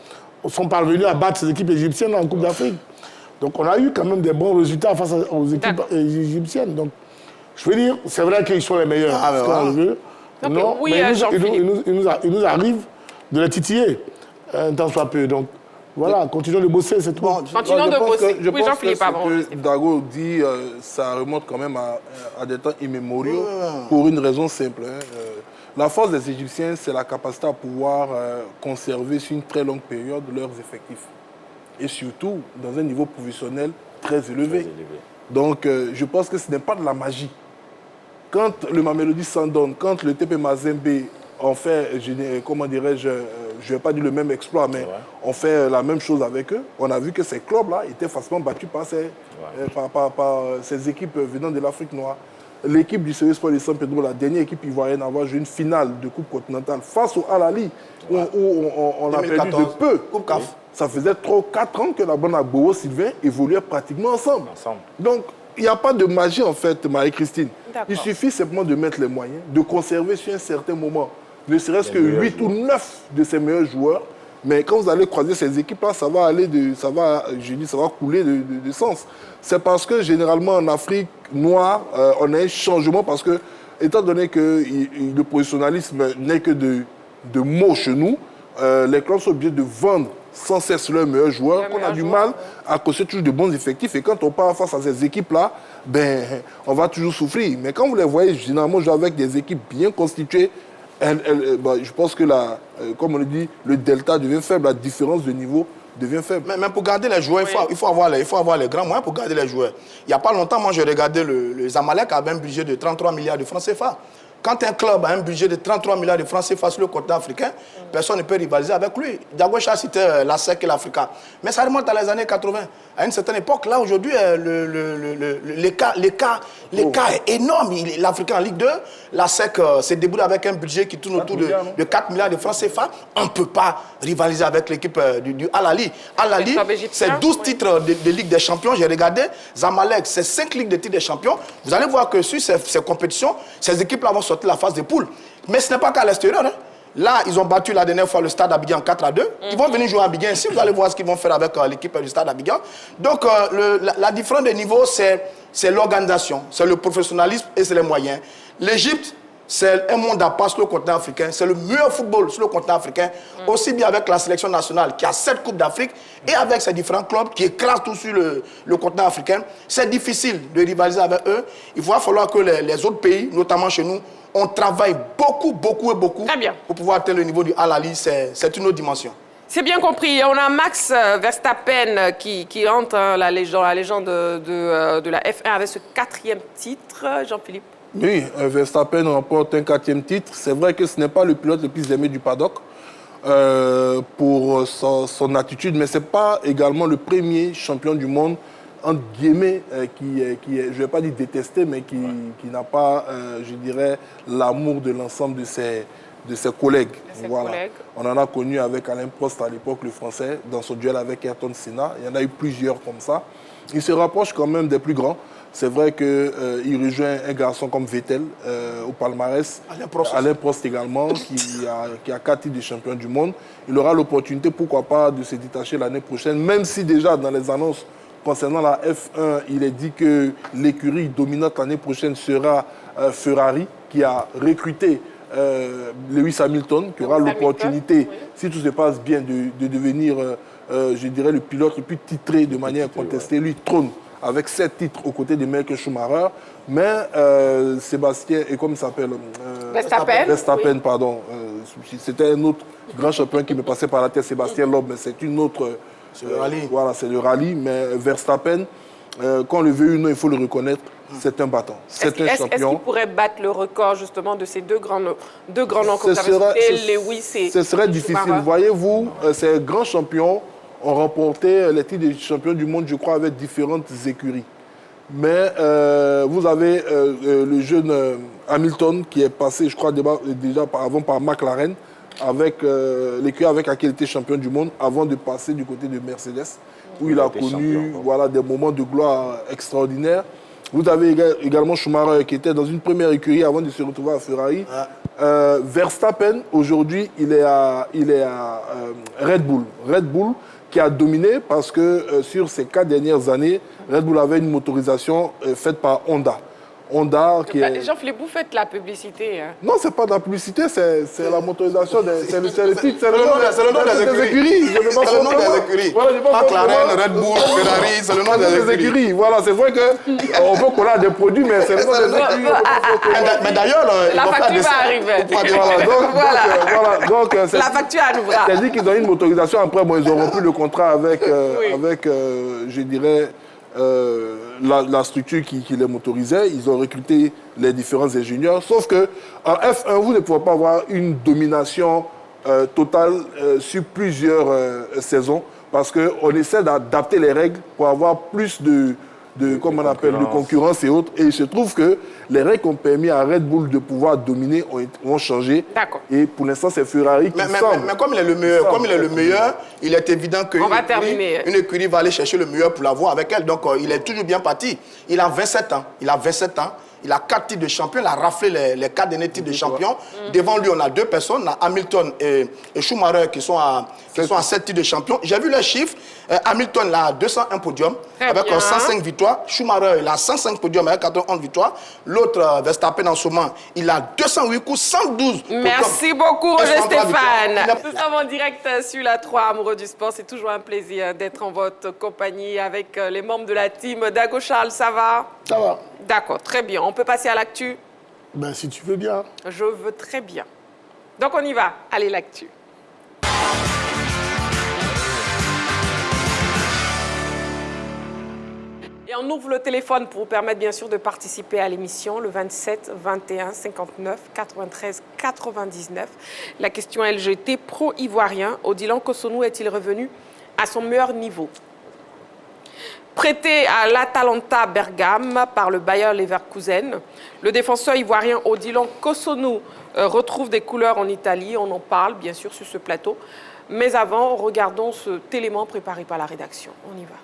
sont parvenus à battre ces équipes égyptiennes en Coupe d'Afrique. Donc on a eu quand même des bons résultats face aux équipes égyptiennes. Donc, je veux dire, c'est vrai qu'ils sont les meilleurs. Non, oui, mais il nous arrive de les titiller un temps soit peu. Donc, voilà, continuons de bosser, c'est tout. Continuons de bosser. Je pense que ce que Dago dit, ça remonte quand même à des temps immémoriaux, pour une raison simple. La force des Égyptiens, c'est la capacité à pouvoir conserver sur une très longue période leurs effectifs. Et surtout, dans un niveau professionnel très élevé. Donc, je pense que ce n'est pas de la magie. Quand le Mamelodi Sundowns, quand le TP Mazembe ont fait, comment dirais-je, je ne vais pas dire le même exploit, mais on fait la même chose avec eux. On a vu que ces clubs-là étaient facilement battus par ces équipes venant de l'Afrique noire. L'équipe du CE Sport de San Pedro, la dernière équipe ivoirienne, a joué une finale de Coupe continentale face au Al Ahly, où on a perdu de peu. Coupe CAF. Ça faisait 3 ou 4 ans que la bande à Bobo Sylvain évoluait pratiquement ensemble. Donc, il n'y a pas de magie, en fait, Marie-Christine. Il suffit simplement de mettre les moyens, de conserver sur un certain moment, ne serait-ce que 8 ou 9 de ses meilleurs joueurs. Mais quand vous allez croiser ces équipes-là, ça va couler de sens. C'est parce que, généralement, en Afrique noire, on a un changement parce que, étant donné que le professionnalisme n'est que de mots chez nous, les clubs sont obligés de vendre sans cesse leurs meilleurs joueurs, qu'on a du mal à causer toujours de bons effectifs. Et quand on part face à ces équipes-là, on va toujours souffrir. Mais quand vous les voyez généralement jouer avec des équipes bien constituées, je pense que, comme on le dit, le delta devient faible, la différence de niveau devient faible. Mais pour garder les joueurs, il faut avoir les grands moyens pour garder les joueurs. Il n'y a pas longtemps, moi, j'ai regardé le Zamalek avait un budget de 33 milliards de francs CFA. Quand un club a un budget de 33 milliards de francs CFA sur le continent africain, personne ne peut rivaliser avec lui. Dagocha citait la SEC et l'Africa. Mais ça remonte à les années 80. À une certaine époque, là, aujourd'hui, l'écart est énorme. L'Africain en Ligue 2, la SEC s'est débrouillée avec un budget qui tourne autour de 4 milliards de francs CFA. On ne peut pas rivaliser avec l'équipe du Al-Ali. Al-Ali, c'est 12 titres de Ligue des Champions. J'ai regardé. Zamalek, c'est 5 Ligues de titres des champions. Vous allez voir que sur ces compétitions, ces équipes-là vont sortir la phase de poule. Mais ce n'est pas qu'à l'extérieur. Hein. Là, ils ont battu la dernière fois le Stade Abidjan 4-2. Ils vont venir jouer à Abidjan ici. Vous allez voir ce qu'ils vont faire avec l'équipe du Stade Abidjan. Donc, la différence de niveau, c'est l'organisation, c'est le professionnalisme et c'est les moyens. L'Égypte, c'est un monde à part sur le continent africain. C'est le meilleur football sur le continent africain. Aussi bien avec la sélection nationale qui a 7 Coupes d'Afrique et avec ces différents clubs qui écrasent tout sur le continent africain. C'est difficile de rivaliser avec eux. Il va falloir que les autres pays, notamment chez nous, on travaille beaucoup pour pouvoir atteindre le niveau du Al-Ali. C'est une autre dimension. C'est bien compris. On a Max Verstappen qui entre la légende de la F1 avec ce 4e titre. Jean-Philippe. Oui, Verstappen remporte un 4e titre. C'est vrai que ce n'est pas le pilote le plus aimé du paddock pour son attitude, mais ce n'est pas également le premier champion du monde, entre guillemets, qui est, je ne vais pas dire détesté, mais qui n'a pas, je dirais, l'amour de l'ensemble de ses collègues. Voilà. On en a connu avec Alain Prost à l'époque, le français, dans son duel avec Ayrton Senna. Il y en a eu plusieurs comme ça. Il se rapproche quand même des plus grands. C'est vrai qu'il rejoint un garçon comme Vettel au palmarès. Alain Prost également, qui a 4 titres de champion du monde. Il aura l'opportunité, pourquoi pas, de se détacher l'année prochaine, même si déjà dans les annonces concernant la F1, il est dit que l'écurie dominante l'année prochaine sera Ferrari, qui a recruté Lewis Hamilton, qui aura l'opportunité, si tout se passe bien, de devenir, je dirais, le pilote le plus titré de manière contestée. Lui trône avec 7 titres aux côtés de Michael Schumacher. Mais Sébastien, et comme il s'appelle Verstappen, oui. Pardon. C'était un autre grand champion qui me passait par la tête, Sébastien Loeb, mais c'est une autre... C'est le rallye. Voilà, c'est le rallye. Mais Verstappen, qu'on le veut ou non, il faut le reconnaître, c'est un battant. C'est un champion. Est-ce qu'il pourrait battre le record, justement, de ces deux grands noms que vous avez cités, Lewis et ce serait difficile. Voyez-vous, ces grands champions ont remporté les titres de champion du monde, je crois, avec différentes écuries. Mais vous avez le jeune Hamilton qui est passé, je crois, déjà avant par McLaren, avec l'écurie avec laquelle il était champion du monde, avant de passer du côté de Mercedes, où il a connu des moments de gloire extraordinaires. Vous avez également Schumacher qui était dans une première écurie avant de se retrouver à Ferrari. Verstappen, aujourd'hui, il est à Red Bull. Red Bull qui a dominé parce que sur ces 4 dernières années, Red Bull avait une motorisation faite par Honda. Honda qui est... Jean-Philippe, vous faites la publicité. Hein. Non, c'est pas de la publicité, c'est la motorisation. C'est le titre, c'est le nom des écuries. C'est le nom des écuries. McLaren, Red Bull, Ferrari, c'est le nom des écuries. Voilà, c'est vrai qu'on peut coller des produits, mais c'est le nom des écuries. Mais d'ailleurs, la facture va arriver. Voilà, la facture arrivera. C'est-à-dire qu'ils ont une motorisation. Après, bon, ils auront plus le contrat avec je dirais, la structure qui les motorisait. Ils ont recruté les différents ingénieurs. Sauf qu'en F1, vous ne pouvez pas avoir une domination totale sur plusieurs saisons parce qu'on essaie d'adapter les règles pour avoir plus de concurrence et autres. Et il se trouve que les règles qui ont permis à Red Bull de pouvoir dominer ont changé. D'accord. Et pour l'instant, c'est Ferrari qui semble. Mais comme il est le meilleur, il est évident qu'une écurie va aller chercher le meilleur pour l'avoir avec elle. Donc, il est toujours bien parti. Il a 27 ans. Il a 4 titres de champion. Il a raflé les 4 derniers titres de champion. Devant lui, on a 2 personnes. On a Hamilton et Schumacher qui sont à 7 titres de champion. J'ai vu les chiffres. Hamilton il a 201 podiums avec 105 victoires. Schumacher il a 105 podiums avec 91 victoires. L'autre, Verstappen en ce moment, il a 208 coups, 112 podiums. Merci beaucoup, Roger Stéphane. Nous sommes en direct sur la 3, amoureux du sport. C'est toujours un plaisir d'être en votre compagnie avec les membres de la team. Dago Charles, ça va? Ça va. D'accord, très bien. On peut passer à l'actu? Ben, si tu veux bien. Je veux très bien. Donc, on y va. Allez, l'actu. Et on ouvre le téléphone pour vous permettre bien sûr de participer à l'émission, le 27 21 59 93 99. La question LGT pro-ivoirien, Odilon Cossonu est-il revenu à son meilleur niveau? Prêté à l'Atalanta Bergame par le Bayer Leverkusen, le défenseur ivoirien Odilon Cossonu retrouve des couleurs en Italie. On en parle bien sûr sur ce plateau. Mais avant, regardons cet élément préparé par la rédaction. On y va.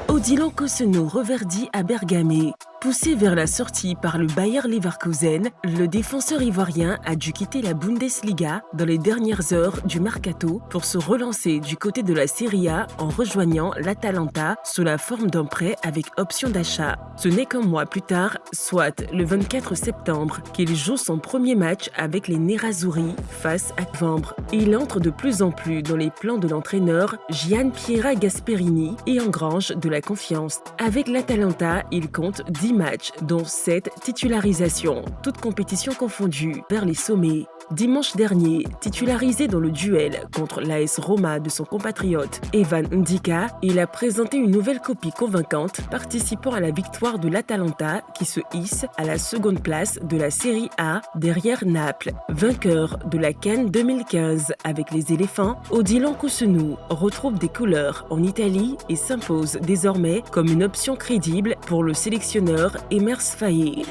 Odilon Cossonu reverdit à Bergame. Poussé vers la sortie par le Bayer Leverkusen, le défenseur ivoirien a dû quitter la Bundesliga dans les dernières heures du mercato pour se relancer du côté de la Serie A en rejoignant l'Atalanta sous la forme d'un prêt avec option d'achat. Ce n'est qu'un mois plus tard, soit le 24 septembre, qu'il joue son premier match avec les Nerazzurri face à Vambre. Il entre de plus en plus dans les plans de l'entraîneur Gian Piera Gasperini et engrange de la confiance. Avec l'Atalanta, il compte 10 matchs, dont 7 titularisations, toutes compétitions confondues, vers les sommets. Dimanche dernier, titularisé dans le duel contre l'AS Roma de son compatriote Evan Ndika, il a présenté une nouvelle copie convaincante, participant à la victoire de l'Atalanta qui se hisse à la seconde place de la Serie A derrière Naples. Vainqueur de la CAN 2015 avec les éléphants, Odilon Cossonu retrouve des couleurs en Italie et s'impose désormais comme une option crédible pour le sélectionneur Emers Faé.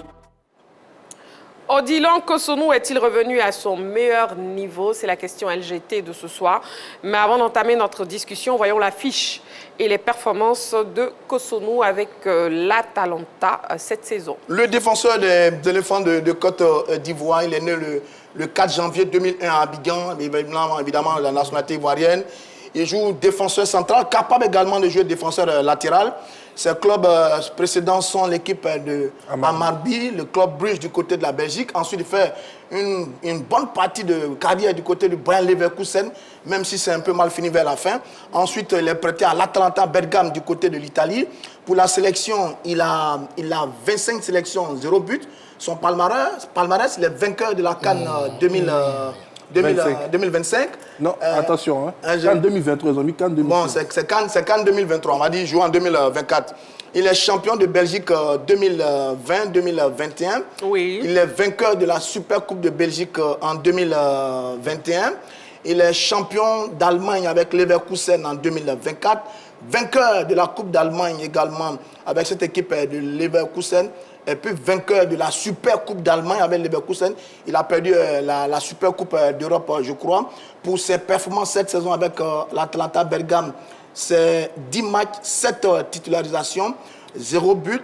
Odilon Cossonu est-il revenu à son meilleur niveau? C'est la question LGT de ce soir. Mais avant d'entamer notre discussion, voyons l'affiche et les performances de Cossonu avec l'Atalanta cette saison. Le défenseur des éléphants de Côte d'Ivoire, il est né le 4 janvier 2001 à Abidjan, évidemment la nationalité ivoirienne. Il joue défenseur central, capable également de jouer défenseur latéral. Ses clubs précédents sont l'équipe de Amarby, le club Bruges du côté de la Belgique. Ensuite, il fait une bonne partie de carrière du côté du Bayer Leverkusen, même si c'est un peu mal fini vers la fin. Ensuite, il est prêté à l'Atalanta Bergame du côté de l'Italie. Pour la sélection, il a 25 sélections, 0 but. Son palmarès, il est vainqueur de la CAN 2025. Non, attention, CAN 2023, ils ont mis CAN 2023. Bon, c'est CAN 2023, on m'a dit jouer en 2024. Il est champion de Belgique 2020-2021. Oui. Il est vainqueur de la Super Coupe de Belgique en 2021. Il est champion d'Allemagne avec Leverkusen en 2024. Vainqueur de la Coupe d'Allemagne également avec cette équipe de Leverkusen. Et puis vainqueur de la Super Coupe d'Allemagne avec Leverkusen. Il a perdu la Super Coupe d'Europe, je crois. Pour ses performances cette saison avec l'Atalanta Bergame, c'est 10 matchs, 7 titularisations, 0 but,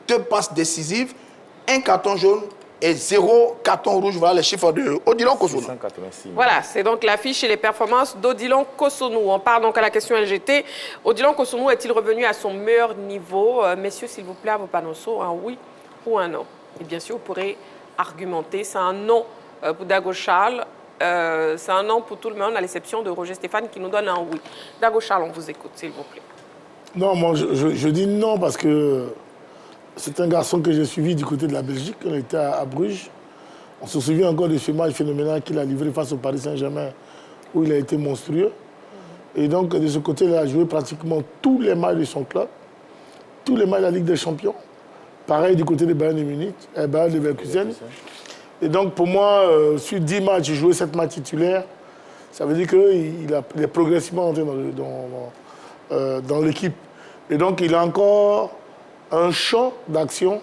2 passes décisives, 1 carton jaune et 0 carton rouge. Voilà les chiffres de Odilon Cossonu. Voilà, c'est donc l'affiche et les performances d'Odilon Cossonu. On part donc à la question LGT. Odilon Cossonu est-il revenu à son meilleur niveau? Messieurs, s'il vous plaît, à vos panneaux, un oui ou un non. Et bien sûr, vous pourrez argumenter. C'est un non pour Dago Charles. C'est un non pour tout le monde, à l'exception de Roger Stéphane qui nous donne un oui. Dago Charles, on vous écoute, s'il vous plaît. Non, moi, je dis non parce que c'est un garçon que j'ai suivi du côté de la Belgique. On était à Bruges. On se souvient encore de ce match phénoménal qu'il a livré face au Paris Saint-Germain, où il a été monstrueux. Et donc, de ce côté, il a joué pratiquement tous les matchs de son club, tous les matchs de la Ligue des Champions. Pareil du côté de Bayern de Munich, Bayern Leverkusen. Et donc, pour moi, sur 10 matchs, il jouait 7 matchs titulaires. Ça veut dire qu'il est progressivement entré dans l'équipe. Et donc, il a encore un champ d'action.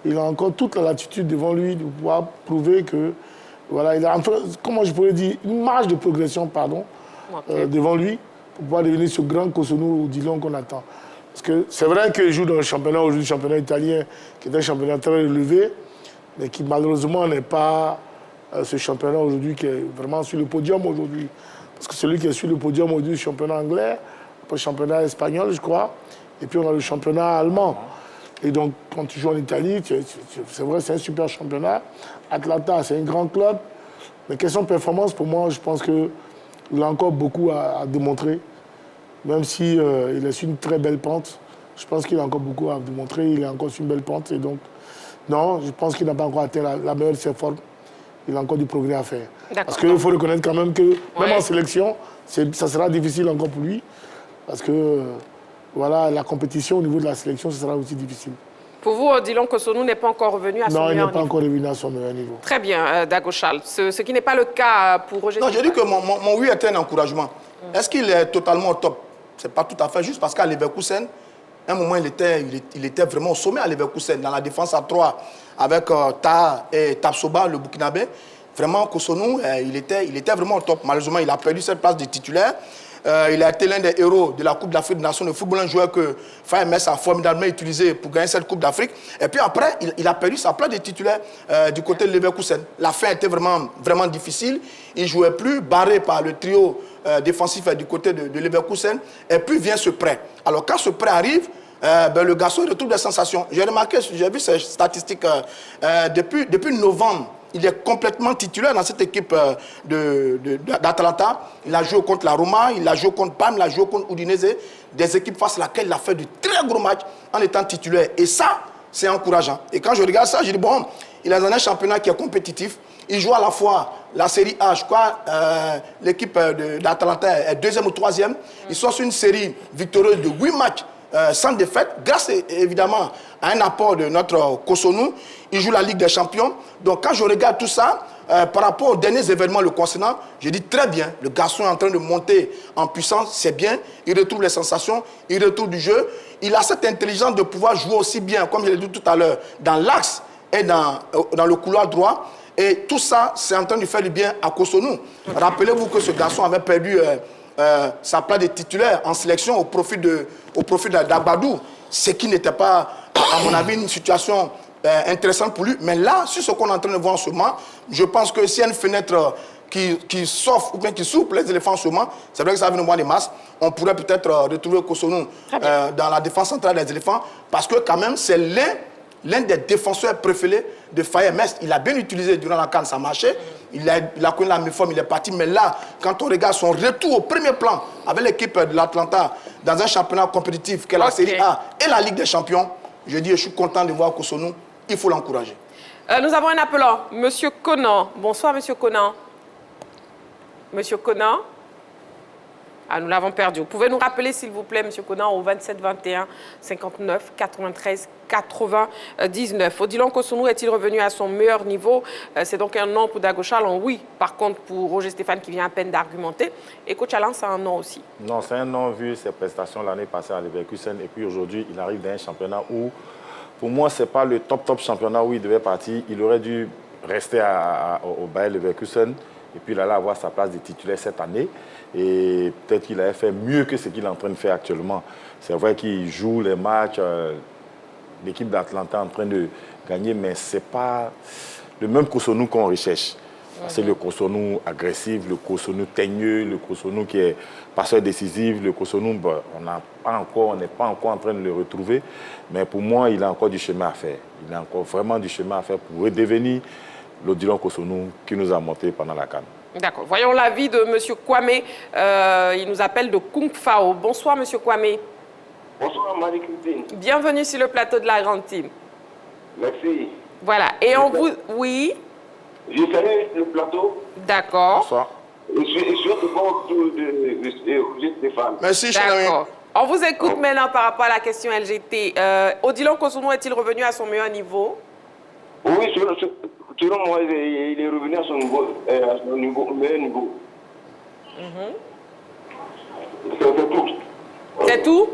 Il a encore toute la latitude devant lui de pouvoir prouver que, voilà, il a, comment je pourrais dire, une marge de progression, pardon, devant lui, pour pouvoir devenir ce grand Cossonu Odilon qu'on attend. Parce que c'est vrai qu'il joue dans le championnat, aujourd'hui, le championnat italien, qui est un championnat très élevé, mais qui malheureusement n'est pas ce championnat aujourd'hui qui est vraiment sur le podium aujourd'hui. Parce que celui qui est sur le podium aujourd'hui, le championnat anglais, le championnat espagnol, je crois, et puis on a le championnat allemand. Et donc, quand tu joues en Italie, c'est vrai, c'est un super championnat. Atlanta, c'est un grand club. Mais question performance, pour moi, je pense qu'il a encore beaucoup à démontrer. Même s'il est sur une très belle pente, je pense qu'il a encore beaucoup à démontrer. Il est encore sur une belle pente. Et donc, non, je pense qu'il n'a pas encore atteint la meilleure de ses formes. Il a encore du progrès à faire. Parce qu'il faut reconnaître quand même que, même en sélection, ça sera difficile encore pour lui. Parce que voilà, la compétition au niveau de la sélection, ce sera aussi difficile. Pour vous, Odilon Cossonu n'est pas encore revenu à son meilleur niveau? Non, il n'est pas encore revenu à son meilleur niveau. Très bien, Dago Charles. Ce qui n'est pas le cas pour Roger. Non, j'ai dit que mon oui était un encouragement. Est-ce qu'il est totalement au top? Ce n'est pas tout à fait juste parce qu'à Leverkusen, à un moment, il était vraiment au sommet à Leverkusen, dans la défense à 3, avec Ta et Tapsoba, le Burkinabé. Vraiment, Cossonu, il était vraiment au top. Malheureusement, il a perdu cette place de titulaire. Il a été l'un des héros de la Coupe d'Afrique des Nations de football, un joueur que Faye Metz a formidablement utilisé pour gagner cette Coupe d'Afrique. Et puis après, il a perdu sa place de titulaire du côté de Leverkusen. La fin était vraiment difficile. Il ne jouait plus, barré par le trio défensif du côté de Leverkusen. Et puis vient ce prêt. Alors quand ce prêt arrive, le garçon retrouve des sensations. J'ai remarqué, j'ai vu ces statistiques depuis novembre. Il est complètement titulaire dans cette équipe d'Atalanta. Il a joué contre la Roma, il a joué contre Parme, il a joué contre Udinese. Des équipes face à laquelle il a fait de très gros matchs en étant titulaire. Et ça, c'est encourageant. Et quand je regarde ça, je dis, bon, il est dans un championnat qui est compétitif. Il joue à la fois la série A, je crois, l'équipe d'Atalanta est deuxième ou troisième. Ils sont sur une série victorieuse de 8 matchs sans défaite, grâce évidemment à un apport de notre Cossonu. Il joue la Ligue des Champions. Donc quand je regarde tout ça, par rapport aux derniers événements le concernant, je dis très bien, le garçon est en train de monter en puissance, c'est bien, il retrouve les sensations, il retrouve du jeu. Il a cette intelligence de pouvoir jouer aussi bien, comme je l'ai dit tout à l'heure, dans l'axe et dans le couloir droit. Et tout ça, c'est en train de faire du bien à Cossonu. Rappelez-vous que ce garçon avait perdu sa place de titulaire en sélection au profit d'Agbadou, ce qui n'était pas, à mon avis, une situation intéressante pour lui. Mais là, sur ce qu'on est en train de voir en ce moment, je pense que s'il y a une fenêtre qui s'offre ou bien qui s'ouvre pour les éléphants en ce moment, c'est vrai que ça vient de mois de mars, on pourrait peut-être retrouver Cossonu dans la défense centrale des éléphants, parce que quand même, c'est l'un des défenseurs préférés de Faye Metz. Il a bien utilisé durant la CAN, ça marchait. Il a connu la méforme, il est parti. Mais là, quand on regarde son retour au premier plan avec l'équipe de l'Atlanta dans un championnat compétitif qu'est la Série A et la Ligue des Champions, je dis, je suis content de voir Cossonu. Il faut l'encourager. Nous avons un appelant, Monsieur Conan. Bonsoir, Monsieur Conan. Monsieur Conan. Ah, nous l'avons perdu. Vous pouvez nous rappeler, s'il vous plaît, Monsieur Conan, au 27 21 59 93 99. Odilon Cossonu est-il revenu à son meilleur niveau? C'est donc un non pour Dago Charles, oui. Par contre, pour Roger Stéphane, qui vient à peine d'argumenter. Et Coach Alain, c'est un non aussi. Non, c'est un non vu ses prestations l'année passée à Leverkusen. Et puis aujourd'hui, il arrive dans un championnat où, pour moi, ce n'est pas le top championnat où il devait partir. Il aurait dû rester au Bayer Leverkusen. Et puis il allait avoir sa place de titulaire cette année. Et peut-être qu'il avait fait mieux que ce qu'il est en train de faire actuellement. C'est vrai qu'il joue les matchs, l'équipe d'Atlanta est en train de gagner, mais ce n'est pas le même Cossonu qu'on recherche. C'est le Cossonu agressif, le Cossonu teigneux, le Cossonu qui est passeur décisif, le Cossonu, on n'est pas encore en train de le retrouver. Mais pour moi, il a encore du chemin à faire. Il a encore vraiment du chemin à faire pour redevenir l'Odilon Cossonu qui nous a monté pendant la CAN. D'accord. Voyons l'avis de M. Kwame. Il nous appelle de Kung Fao. Bonsoir, M. Kwame. Bonsoir, Marie-Christine. Bienvenue sur le plateau de la Grande Team. Merci. Voilà. Et on vous... Oui. Je salue le plateau. D'accord. Bonsoir. Je suis de bon retour de Roger Stéphane. Merci, cher ami. D'accord. On vous écoute maintenant par rapport à la question LGT. Odilon Cossonu est-il revenu à son meilleur niveau? Oui, selon moi, il est revenu à son meilleur niveau. C'est tout. C'est tout?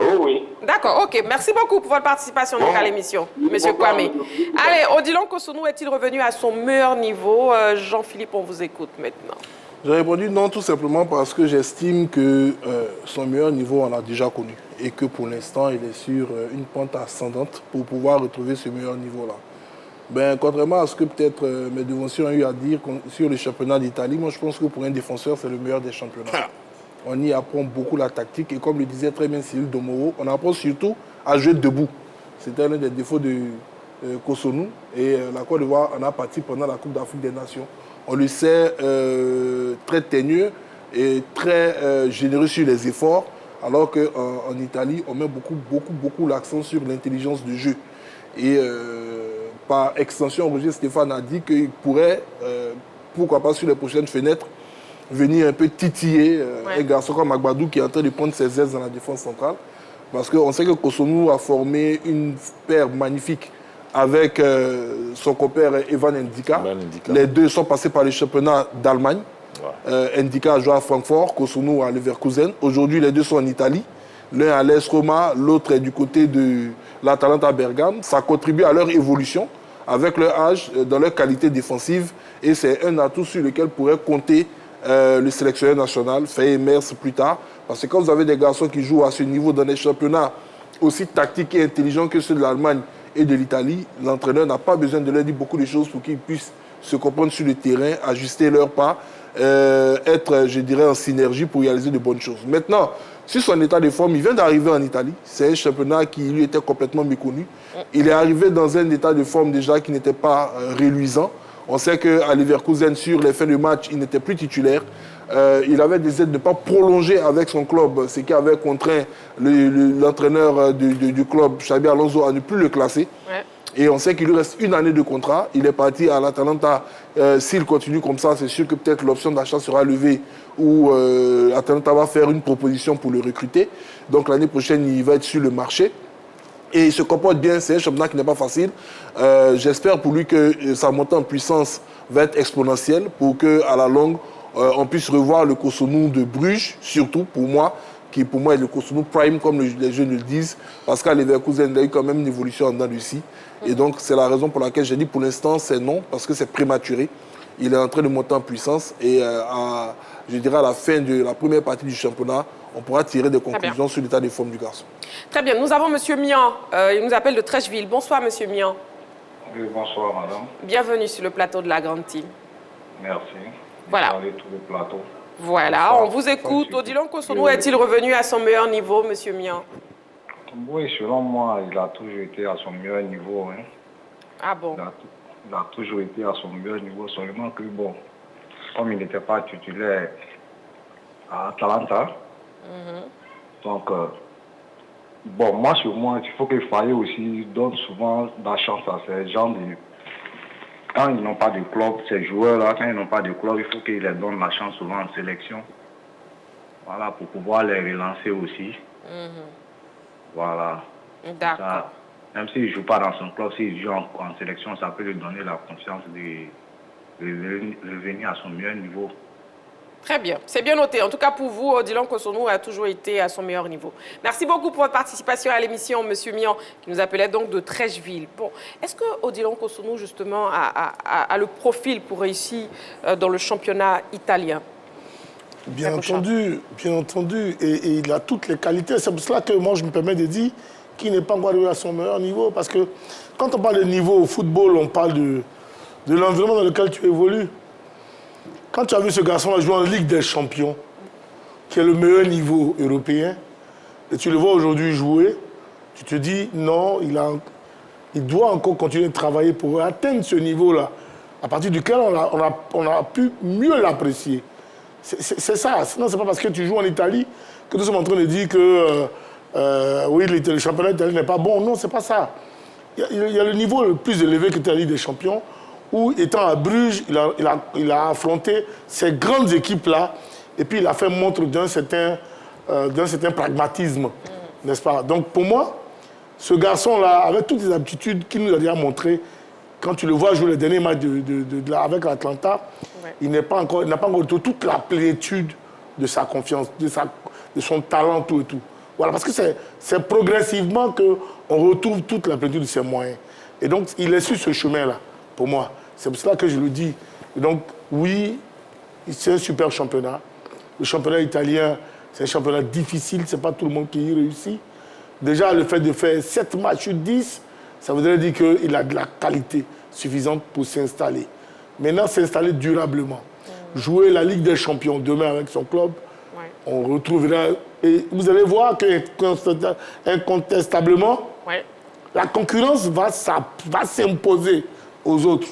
Oh, oui. D'accord, ok. Merci beaucoup pour votre participation donc, à l'émission, M. Kwame. Allez, Odilon Cossonu est-il revenu à son meilleur niveau? Jean-Philippe, on vous écoute maintenant. J'ai répondu non, tout simplement parce que j'estime que son meilleur niveau, on l'a déjà connu. Et que pour l'instant, il est sur une pente ascendante pour pouvoir retrouver ce meilleur niveau-là. Ben, contrairement à ce que peut-être mes devanciers ont eu à dire sur le championnat d'Italie, moi je pense que pour un défenseur, c'est le meilleur des championnats. On y apprend beaucoup la tactique et comme le disait très bien Cyril Domoro, on apprend surtout à jouer debout. C'était l'un des défauts de Cossonu et la Côte d'Ivoire en a parti pendant la Coupe d'Afrique des Nations. On le sait très teigneux et très généreux sur les efforts, alors qu'en Italie, on met beaucoup l'accent sur l'intelligence du jeu. Et par extension, Roger Stéphane a dit qu'il pourrait, pourquoi pas sur les prochaines fenêtres, venir un peu titiller un garçon comme Agbadou qui est en train de prendre ses aises dans la défense centrale. Parce qu'on sait que Cotonou a formé une paire magnifique avec son compère Evan Ndika. Les deux sont passés par les championnats d'Allemagne. Ndika a joué à Francfort, Cotonou à Leverkusen. Aujourd'hui, les deux sont en Italie. L'un à l'AS Roma, l'autre est du côté de l'Atalanta Bergame. Ça contribue à leur évolution avec leur âge, dans leur qualité défensive. Et c'est un atout sur lequel pourrait compter le sélectionneur national, Faye Mers plus tard. Parce que quand vous avez des garçons qui jouent à ce niveau dans des championnats aussi tactiques et intelligents que ceux de l'Allemagne et de l'Italie, l'entraîneur n'a pas besoin de leur dire beaucoup de choses pour qu'ils puissent se comprendre sur le terrain, ajuster leurs pas, être, je dirais, en synergie pour réaliser de bonnes choses. Maintenant, sur son état de forme, il vient d'arriver en Italie. C'est un championnat qui lui était complètement méconnu. Il est arrivé dans un état de forme déjà qui n'était pas reluisant. On sait qu'à Leverkusen, sur les fins de match, il n'était plus titulaire. Il avait des aides de ne pas prolonger avec son club, ce qui avait contraint l'entraîneur du club, Xabi Alonso, à ne plus le classer. Et on sait qu'il lui reste 1 année de contrat. Il est parti à l'Atalanta. S'il continue comme ça, c'est sûr que peut-être l'option d'achat sera levée ou l'Atalanta va faire une proposition pour le recruter. Donc l'année prochaine, il va être sur le marché. Et il se comporte bien, c'est un championnat qui n'est pas facile. J'espère pour lui que sa montée en puissance va être exponentielle pour qu'à la longue, on puisse revoir le Cotonou de Bruges, surtout pour moi, qui pour moi est le Cotonou Prime, comme les jeunes le disent, parce qu'à Leverkusen, il y a eu quand même une évolution en Andalousie. Et donc, c'est la raison pour laquelle j'ai dit pour l'instant, c'est non, parce que c'est prématuré. Il est en train de monter en puissance et je dirais à la fin de la première partie du championnat, on pourra tirer des conclusions sur l'état de forme du garçon. Très bien. Nous avons M. Mian. Il nous appelle de Trècheville. Bonsoir, M. Mian. Oui, bonsoir, madame. Bienvenue sur le plateau de la Grande Team. Merci. Voilà. Tout le plateau. Voilà, bonsoir. on vous écoute. Odilon Cotonou est-il revenu à son meilleur niveau, M. Mian? Oui, selon moi, il a toujours été à son meilleur niveau. Hein. Ah bon? Il a toujours été à son meilleur niveau, seulement que, bon, comme il n'était pas titulaire à Atalanta, donc, bon, moi, sur moi, il faut que Faye aussi donne souvent la chance à ces gens de... Quand ils n'ont pas de club, ces joueurs-là, quand ils n'ont pas de club, il faut qu'ils leur donnent la chance souvent en sélection. Voilà, pour pouvoir les relancer aussi. Voilà. D'accord. Même s'il ne joue pas dans son club, s'il joue en sélection, ça peut lui donner la confiance de revenir à son meilleur niveau. Très bien, c'est bien noté. En tout cas, pour vous, Odilon Cotonou a toujours été à son meilleur niveau. Merci beaucoup pour votre participation à l'émission, M. Mian, qui nous appelait donc de Trècheville. Bon, est-ce que Odilon Cotonou, justement, a le profil pour réussir dans le championnat italien? Bien entendu. Et il a toutes les qualités. C'est pour cela que moi, je me permets de dire qu'il n'est pas encore arrivé à son meilleur niveau. Parce que quand on parle de niveau au football, on parle de l'environnement dans lequel tu évolues. Quand tu as vu ce garçon jouer en Ligue des Champions, qui est le meilleur niveau européen, et tu le vois aujourd'hui jouer, tu te dis non, il doit encore continuer de travailler pour atteindre ce niveau-là, à partir duquel on a pu mieux l'apprécier. C'est ça. Sinon, ce n'est pas parce que tu joues en Italie que nous sommes en train de dire que oui, le championnat italien n'est pas bon. Non, ce n'est pas ça. Il y a le niveau le plus élevé que la Ligue des Champions, où, étant à Bruges, il a affronté ces grandes équipes-là, et puis il a fait montre d'un certain pragmatisme, n'est-ce pas? Donc pour moi, ce garçon-là, avec toutes les aptitudes qu'il nous a déjà montrées, quand tu le vois jouer le dernier match avec l'Atlanta, il n'a pas encore toute la plénitude de sa confiance, de son talent, tout et tout. Voilà, parce que c'est progressivement qu'on retrouve toute la plénitude de ses moyens. Et donc, il est sur ce chemin-là, pour moi. C'est pour cela que je le dis. Et donc, oui, c'est un super championnat. Le championnat italien, c'est un championnat difficile. Ce n'est pas tout le monde qui y réussit. Déjà, le fait de faire 7 matchs sur 10, ça voudrait dire qu'il a de la qualité suffisante pour s'installer. Maintenant, s'installer durablement. Jouer la Ligue des Champions demain avec son club, on retrouvera... Et vous allez voir qu'incontestablement, la concurrence va s'imposer aux autres.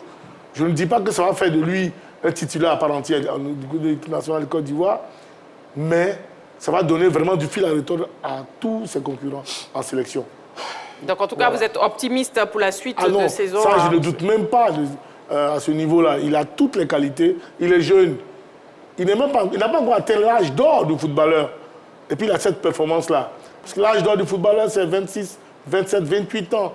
Je ne dis pas que ça va faire de lui un titulaire à part entière de l'équipe nationale de Côte d'Ivoire, mais ça va donner vraiment du fil à retordre à tous ses concurrents en sélection. Donc en tout cas, vous êtes optimiste pour la suite de saison? Ça, je ne doute même pas à ce niveau-là. Il a toutes les qualités, il est jeune, il n'a pas encore atteint l'âge d'or du footballeur. Et puis il a cette performance-là. Parce que l'âge d'or du footballeur, c'est 26, 27, 28 ans.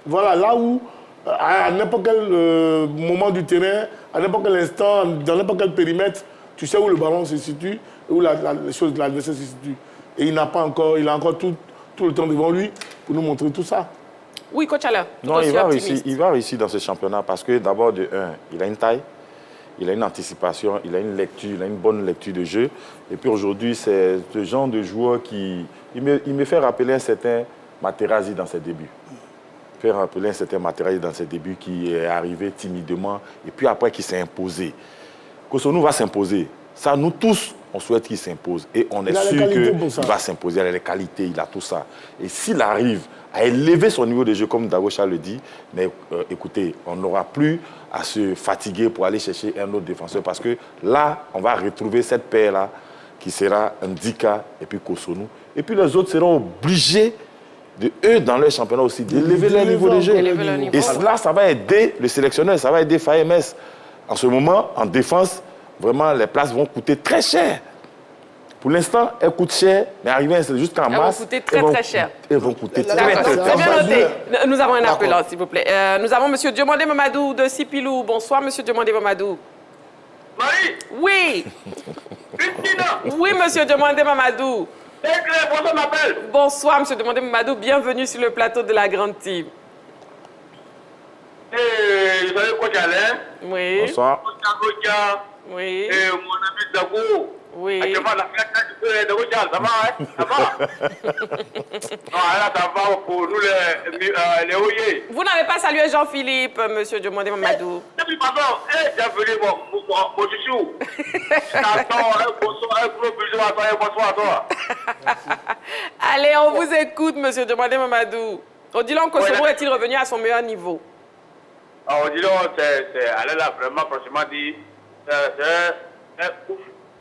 Voilà, là où, à n'importe quel moment du terrain, à n'importe quel instant, dans n'importe quel périmètre, tu sais où le ballon se situe et où les choses de l'adversaire se situent. Et il a encore tout le temps devant lui pour nous montrer tout ça. Oui, coach Alain. Non, il va réussir dans ce championnat parce que d'abord, de un, il a une taille, il a une anticipation, il a une lecture, il a une bonne lecture de jeu. Et puis aujourd'hui, c'est ce genre de joueur qui... Il me fait rappeler un certain Materazzi dans ses débuts. Il me fait rappeler un certain Materazzi dans ses débuts qui est arrivé timidement et puis après qui s'est imposé. Cotonou va s'imposer. Ça, nous tous, on souhaite qu'il s'impose. Et on est sûr qu'il va s'imposer. Il a les qualités, il a tout ça. Et s'il arrive à élever son niveau de jeu, comme Dagocha le dit, mais écoutez, on n'aura plus à se fatiguer pour aller chercher un autre défenseur. Parce que là, on va retrouver cette paire-là qui sera Ndika et puis Cotonou. Et puis les autres seront obligés, eux, dans leur championnat aussi, d'élever leur niveau de jeu. Et là, ça va aider le sélectionneur, ça va aider FAMS. En ce moment, en défense, vraiment, les places vont coûter très cher. Pour l'instant, elles coûtent cher, mais arriver jusqu'en mars... Elles vont coûter très cher. Elles vont coûter très cher. C'est bien noté. Nous avons un appelant, s'il vous plaît. Nous avons M. Diomandé Mamadou de Sipilou. Bonsoir, M. Diomandé Mamadou. Marie. Oui. Christina. Oui, M. Diomandé Mamadou. Bonsoir, m'appelle. Bonsoir, M. Diomandé Mamadou. Bienvenue sur le plateau de la Grande Team. Je suis coach Alain. Oui. Bonsoir. Oui. Et mon ami Dago. Oui. Actuellement, la finale de Dago, ça va, hein? Ça va? Non, là, ça va pour nous, les Oyés. Vous n'avez pas salué Jean-Philippe, M. Diomandé Mamadou. Pardon, bienvenue, mon chouchou. Bonsoir à toi. Allez, on vous écoute, M. Diomandé Mamadou. Odilon Kosovo est-il revenu à son meilleur niveau? Odilon, elle a vraiment, franchement dit, c'est un ouf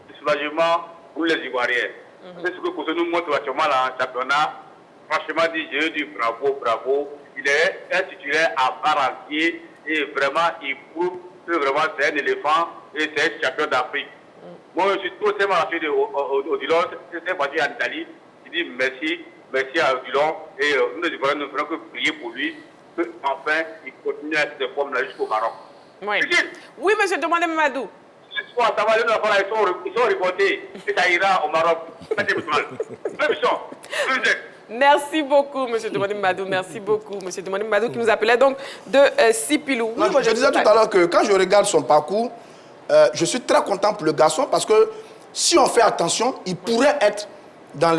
de soulagement pour les Ivoiriens. C'est ce que Kosovo nous montre actuellement dans le championnat. Franchement dit, j'ai dit bravo. Il est un titulaire à part entier et vraiment, il prouve que vraiment c'est un éléphant et c'est un champion d'Afrique. Moi, je suis trop tellement ravi d'Odilon. C'est parti en Italie. Il dit merci à Odilon. Et nous, les Ivoiriens, ne ferons que prier pour lui. Enfin, il continue à cette forme-là jusqu'au Maroc. Oui, monsieur Diomandé Mamadou. Ce soir, ça va aller, ils sont reportés. Et ça ira au Maroc. Merci beaucoup, monsieur Diomandé Mamadou. Merci beaucoup, monsieur Diomandé Mamadou, qui nous appelait donc de Sipilou. Oui, je disais tout à l'heure que quand je regarde son parcours, je suis très content pour le garçon parce que si on fait attention, il pourrait être dans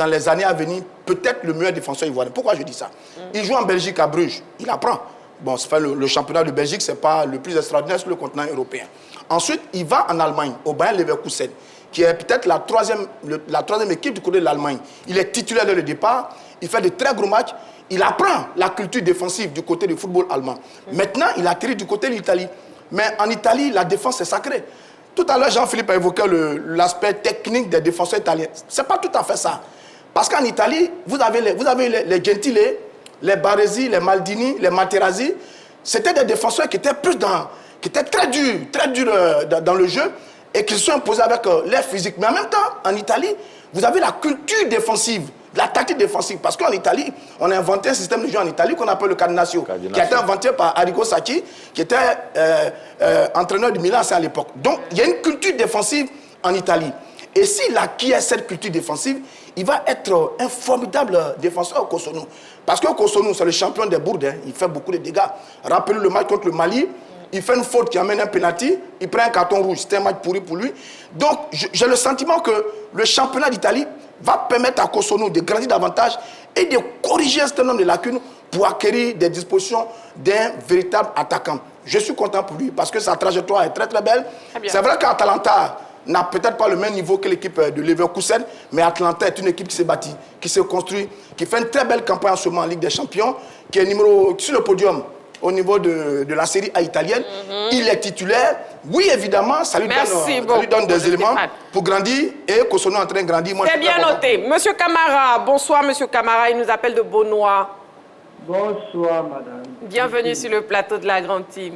les années à venir peut-être le meilleur défenseur ivoirien. Pourquoi je dis ça? Il joue en Belgique à Bruges, il apprend. Bon, le championnat de Belgique, ce n'est pas le plus extraordinaire sur le continent européen. Ensuite, il va en Allemagne, au Bayer Leverkusen, qui est peut-être la troisième équipe du côté de l'Allemagne. Il est titulaire dès le départ, il fait de très gros matchs, il apprend la culture défensive du côté du football allemand. Maintenant, il atterrit du côté de l'Italie. Mais en Italie, la défense est sacrée. Tout à l'heure, Jean-Philippe a évoqué l'aspect technique des défenseurs italiens. Ce n'est pas tout à fait ça. Parce qu'en Italie, vous avez les Gentile, les Baresi, les Maldini, les Materazzi. C'était des défenseurs qui étaient qui étaient très durs dans le jeu et qui se sont imposés avec l'air physique. Mais en même temps, en Italie, vous avez la culture défensive, la tactique défensive. Parce qu'en Italie, on a inventé un système de jeu en Italie qu'on appelle le cadenaccio, qui a été inventé par Arrigo Sacchi, qui était entraîneur du Milan à l'époque. Donc, il y a une culture défensive en Italie. Et s'il acquiert cette culture défensive, il va être un formidable défenseur au Cotonou. Parce que Cotonou, c'est le champion des bourdes, hein. Il fait beaucoup de dégâts. Rappelez le match contre le Mali, il fait une faute qui amène un penalty, il prend un carton rouge, c'était un match pourri pour lui. Donc, j'ai le sentiment que le championnat d'Italie va permettre à Cotonou de grandir davantage et de corriger un certain nombre de lacunes pour acquérir des dispositions d'un véritable attaquant. Je suis content pour lui parce que sa trajectoire est très très belle. C'est vrai qu'Atalanta n'a peut-être pas le même niveau que l'équipe de Leverkusen, mais Atalanta est une équipe qui s'est bâtie, qui s'est construite, qui fait une très belle campagne en ce moment en Ligue des Champions, qui est sur le podium au niveau de la série A italienne. Il est titulaire. Oui, évidemment, ça lui donne des éléments pour grandir et Cotonou est en train de grandir. C'est bien noté. Monsieur Camara, bonsoir Monsieur Camara, il nous appelle de Beaunois. Bonsoir madame. Bienvenue sur le plateau de la Grande Team.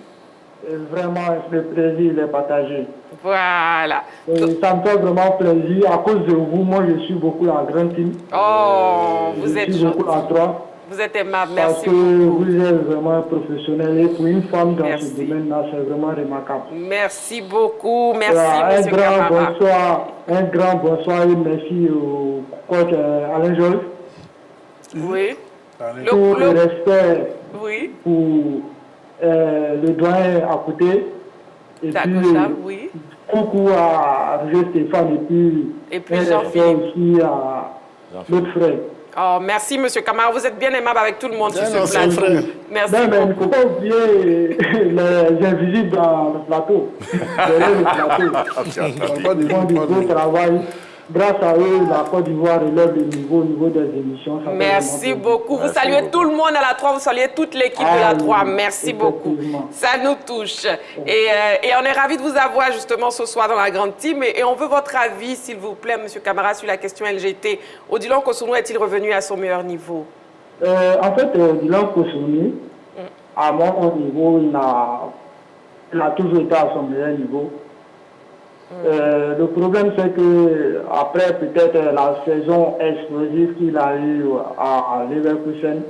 Vraiment, le plaisir est partagé. Voilà. Et ça me fait vraiment plaisir. À cause de vous, moi, je suis beaucoup la grande team. Oh, vous êtes gentil. Je suis beaucoup la 3. Vous êtes aimable, Parce merci que beaucoup. vous êtes vraiment professionnel et pour une femme dans Merci. ce domaine-là, c'est vraiment remarquable. Merci beaucoup, merci Un monsieur grand Camara. bonsoir, un grand bonsoir et merci au coach Alain Joly. Oui. Tout le respect Oui. pour le doyen à côté. Et puis, oui. coucou à Roger Stéphane et puis un respect aussi à l'autre frère. Oh, merci, monsieur Camara. Vous êtes bien aimable avec tout le monde sur ce frère. plateau. Merci Mais il ne beaucoup. faut pas oublier les invisibles dans le plateau. Derrière le plateau. Ils font du beau travail. Grâce à eux, la Côte d'Ivoire relève le niveau au niveau des émissions. Ça Merci beaucoup. Vous saluez tout le monde à la 3, vous saluez toute l'équipe de la 3. Merci beaucoup. Ça nous touche. Et on est ravis de vous avoir justement ce soir dans la grande team. Et on veut votre avis, s'il vous plaît, monsieur Camara, sur la question LGT. Odilon Cossonu est-il revenu à son meilleur niveau? En fait, Odilon Cossonu, à mon niveau, il a toujours été à son meilleur niveau. Le problème, c'est que après peut-être la saison explosive qu'il a eue à Leverkusen,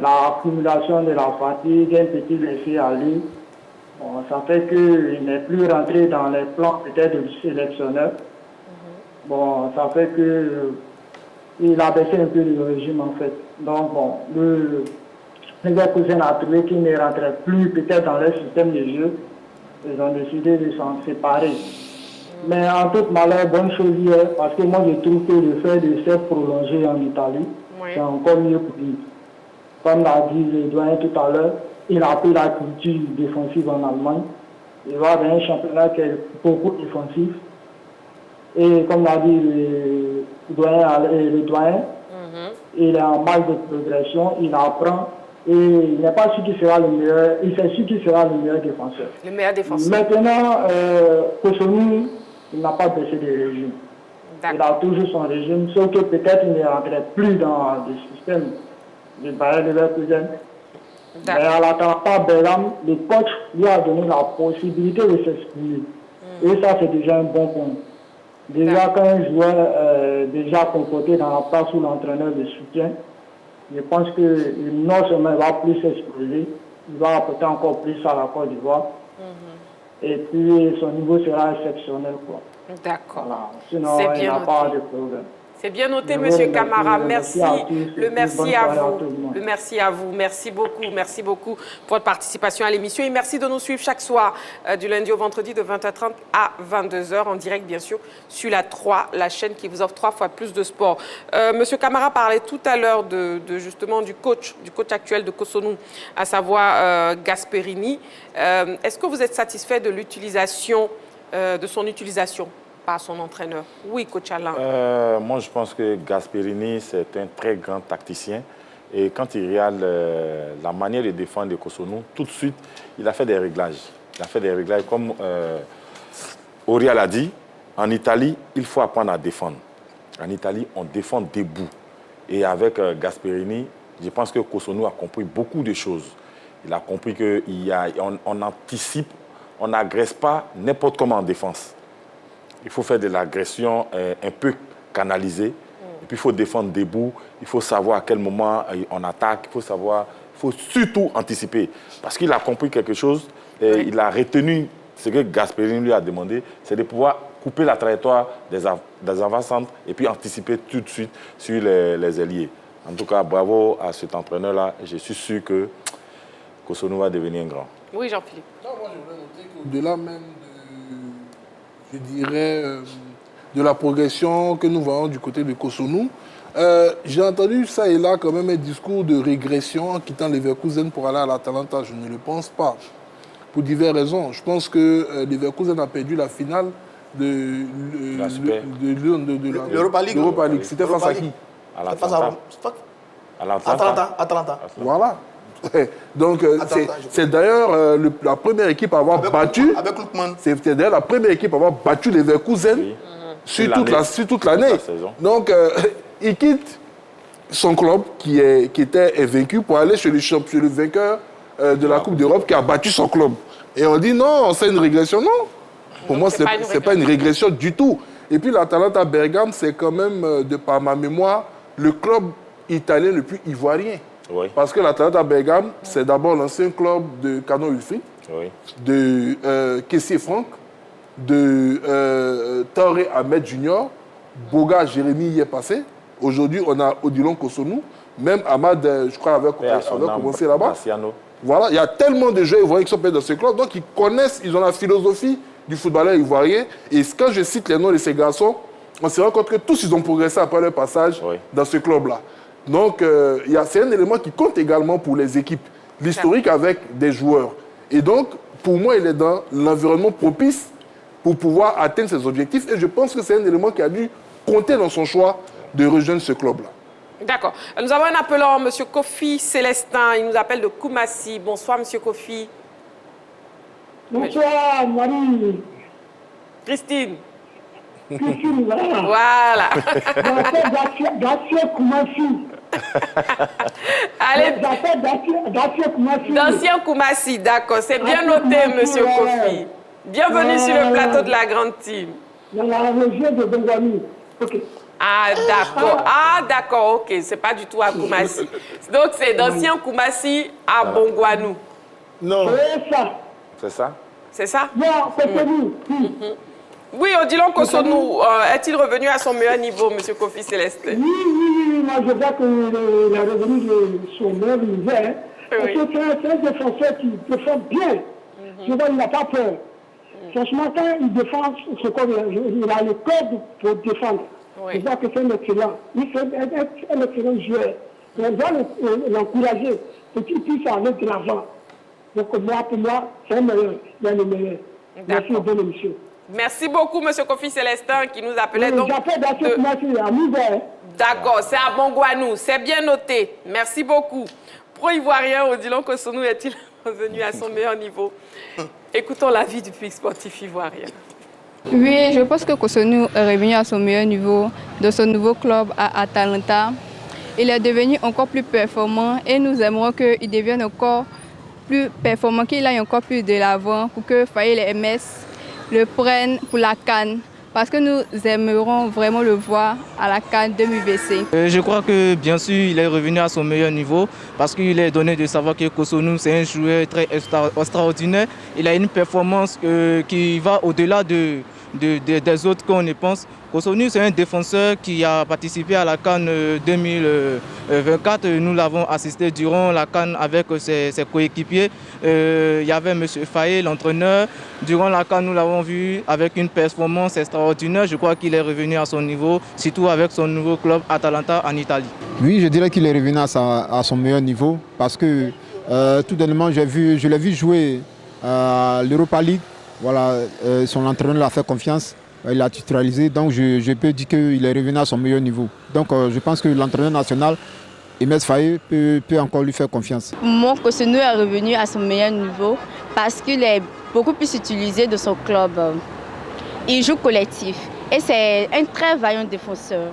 l'accumulation de la fatigue, un petit laissé aller, bon, ça fait qu'il n'est plus rentré dans les plans peut-être du sélectionneur. Bon, ça fait qu'il a baissé un peu le régime en fait. Donc bon, le Leverkusen a trouvé qu'il ne rentrait plus peut-être dans leur système de jeu. Ils ont décidé de s'en séparer. Mais en toute malheur, bonne chose hier, parce que moi je trouve que le fait de s'être prolongé en Italie, c'est encore mieux pour lui. Comme l'a dit le doyen tout à l'heure, il a pris la culture défensive en Allemagne. Il va vers un championnat qui est beaucoup défensif. Et comme l'a dit le doyen, il est en mal de progression, il apprend. Et il n'est pas sûr qu'il sera le meilleur, il sait sûr qu'il sera le meilleur défenseur. Le meilleur défenseur. Maintenant, Cossonu, il n'a pas baissé de régime. Il a toujours son régime, sauf que peut-être il ne rentrait plus dans le système du Bayer Leverkusen. Mais à l'Atalanta Bergame, le coach lui a donné la possibilité de s'exprimer. Et ça, c'est déjà un bon point. Déjà, quand un joueur déjà comporté dans la place où l'entraîneur le soutient, je pense que non seulement il va plus s'exposer, il va apporter encore plus à la Côte d'Ivoire. Et puis son niveau sera exceptionnel. D'accord. Voilà. Sinon, il n'y a pas de problème. C'est bien noté, monsieur Camara. Merci. Le merci à vous. Le merci à vous. Merci beaucoup. Merci beaucoup pour votre participation à l'émission. Et merci de nous suivre chaque soir, du lundi au vendredi, de 20h30 à 22h, en direct, bien sûr, sur la 3, la chaîne qui vous offre 3 fois plus de sport. Monsieur Camara parlait tout à l'heure justement du coach actuel de Cossonu, à savoir Gasperini. Est-ce que vous êtes satisfait de l'utilisation, de son utilisation par son entraîneur? Oui, coach Alain. Moi, je pense que Gasperini, c'est un très grand tacticien. Et quand il regarde la manière de défendre de Cossonu, tout de suite, il a fait des réglages. Il a fait des réglages. Comme Auriel a dit, en Italie, il faut apprendre à défendre. En Italie, on défend debout. Et avec Gasperini, je pense que Cossonu a compris beaucoup de choses. Il a compris qu'on anticipe, on n'agresse pas n'importe comment en défense. Il faut faire de l'agression un peu canalisée. Et puis, il faut défendre debout. Il faut savoir à quel moment on attaque. Il faut surtout anticiper. Parce qu'il a compris quelque chose. Et il a retenu ce que Gasperini lui a demandé. C'est de pouvoir couper la trajectoire des avant-centres et puis anticiper tout de suite sur les ailiers. En tout cas, bravo à cet entraîneur-là. Je suis sûr que Cossonu va devenir un grand. Oui, Jean-Philippe. Moi, je voudrais noter qu'au-delà même je dirais, de la progression que nous voyons du côté de Cossonu. J'ai entendu ça et là quand même un discours de régression en quittant Leverkusen pour aller à l'Atalanta. Je ne le pense pas. Pour diverses raisons. Je pense que Leverkusen a perdu la finale de l'Europa League. C'était face à qui? À l'Atalanta. Voilà. Donc, c'est d'ailleurs la première équipe à avoir battu. Avec Lookman. C'était d'ailleurs la première équipe à avoir battu les Leverkusen sur toute l'année. Donc, il quitte son club qui était vaincu pour aller chez le vainqueur de la Coupe d'Europe qui a battu son club. Et on dit non, c'est une régression. Non, pour moi, ce n'est pas une régression du tout. Et puis l'Atalanta Bergame, c'est quand même, de par ma mémoire, le club italien le plus ivoirien. Oui. Parce que l'Atalanta Bergame, c'est d'abord l'ancien club de Canon Wilfried, de Kessié Franck, de Taoré Ahmed Junior, Boga Jérémy y est passé. Aujourd'hui, on a Odilon Kosonou, même Ahmad, je crois, avait commencé là-bas. Voilà, il y a tellement de joueurs ivoiriens qui sont dans ce club, donc ils connaissent, ils ont la philosophie du footballeur ivoirien. Et quand je cite les noms de ces garçons, on se rend compte que tous, ils ont progressé après leur passage dans ce club-là. Donc, c'est un élément qui compte également pour les équipes, l'historique avec des joueurs. Et donc, pour moi, il est dans l'environnement propice pour pouvoir atteindre ses objectifs. Et je pense que c'est un élément qui a dû compter dans son choix de rejoindre ce club-là. D'accord. Nous avons un appelant, M. Kofi Célestin. Il nous appelle de Koumassi. Bonsoir, M. Kofi. Bonsoir, Marie. Christine. Christine, voilà. Voilà. D'ancien Koumassi. Allez. D'ancien Koumassi. D'ancien Koumassi, d'accord. C'est bien noté, M. Kofi. Bienvenue sur le plateau de la Grande Team. Dans la région de Bengami. Ok. Ah, d'accord. Ah, d'accord, ok. C'est pas du tout à Koumassi. Donc, c'est d'ancien Koumassi à Bongwanou. Non. C'est ça. C'est ça? C'est ça? Non, c'est nous. Oui, Odilon Kosonou, est-il revenu à son meilleur niveau, M. Kofi Célestin? Oui, moi je vois qu'il est revenu de son meilleur niveau. Hein. Parce que c'est un défenseur qui défend bien. Je vois, il n'a pas peur. Franchement, quand il défend, il a le code pour défendre. Je vois que c'est un excellent. Il est un excellent joueur. On doit l'encourager pour qu'il puisse aller de l'avant. Donc moi, pour moi, c'est un meilleur. Il est le meilleur. Merci, bonne émission. Merci beaucoup, M. Kofi Célestin, qui nous appelait donc. D'accord, c'est à Bongwanou. C'est bien noté. Merci beaucoup. Pro-ivoirien, Odilon Kosonou est-il revenu à son meilleur niveau? Écoutons l'avis du public sportif ivoirien. Oui, je pense que Kosonou est revenu à son meilleur niveau de son nouveau club à Atalanta. Il est devenu encore plus performant et nous aimerons qu'il devienne encore plus performant, qu'il aille encore plus de l'avant pour que Faye et MS le prennent pour la CAN. Parce que nous aimerons vraiment le voir à la CAN 2025. Je crois que bien sûr il est revenu à son meilleur niveau parce qu'il est donné de savoir que Kosonou c'est un joueur très extraordinaire. Il a une performance qui va au-delà des autres qu'on ne pense. Kosonou c'est un défenseur qui a participé à la CAN 2024. Nous l'avons assisté durant la CAN avec ses coéquipiers. Il y avait M. Faye, l'entraîneur. Durant la CAN, nous l'avons vu avec une performance extraordinaire. Je crois qu'il est revenu à son niveau, surtout avec son nouveau club Atalanta en Italie. Oui, je dirais qu'il est revenu à son meilleur niveau parce que tout dernièrement, je l'ai vu jouer à l'Europa League. Voilà, son entraîneur l'a fait confiance. Il l'a titularisé, donc je peux dire qu'il est revenu à son meilleur niveau. Donc je pense que l'entraîneur national, Emes Faye, peut encore lui faire confiance. Mon Kosonou est revenu à son meilleur niveau parce qu'il est beaucoup plus utilisé de son club. Il joue collectif et c'est un très vaillant défenseur.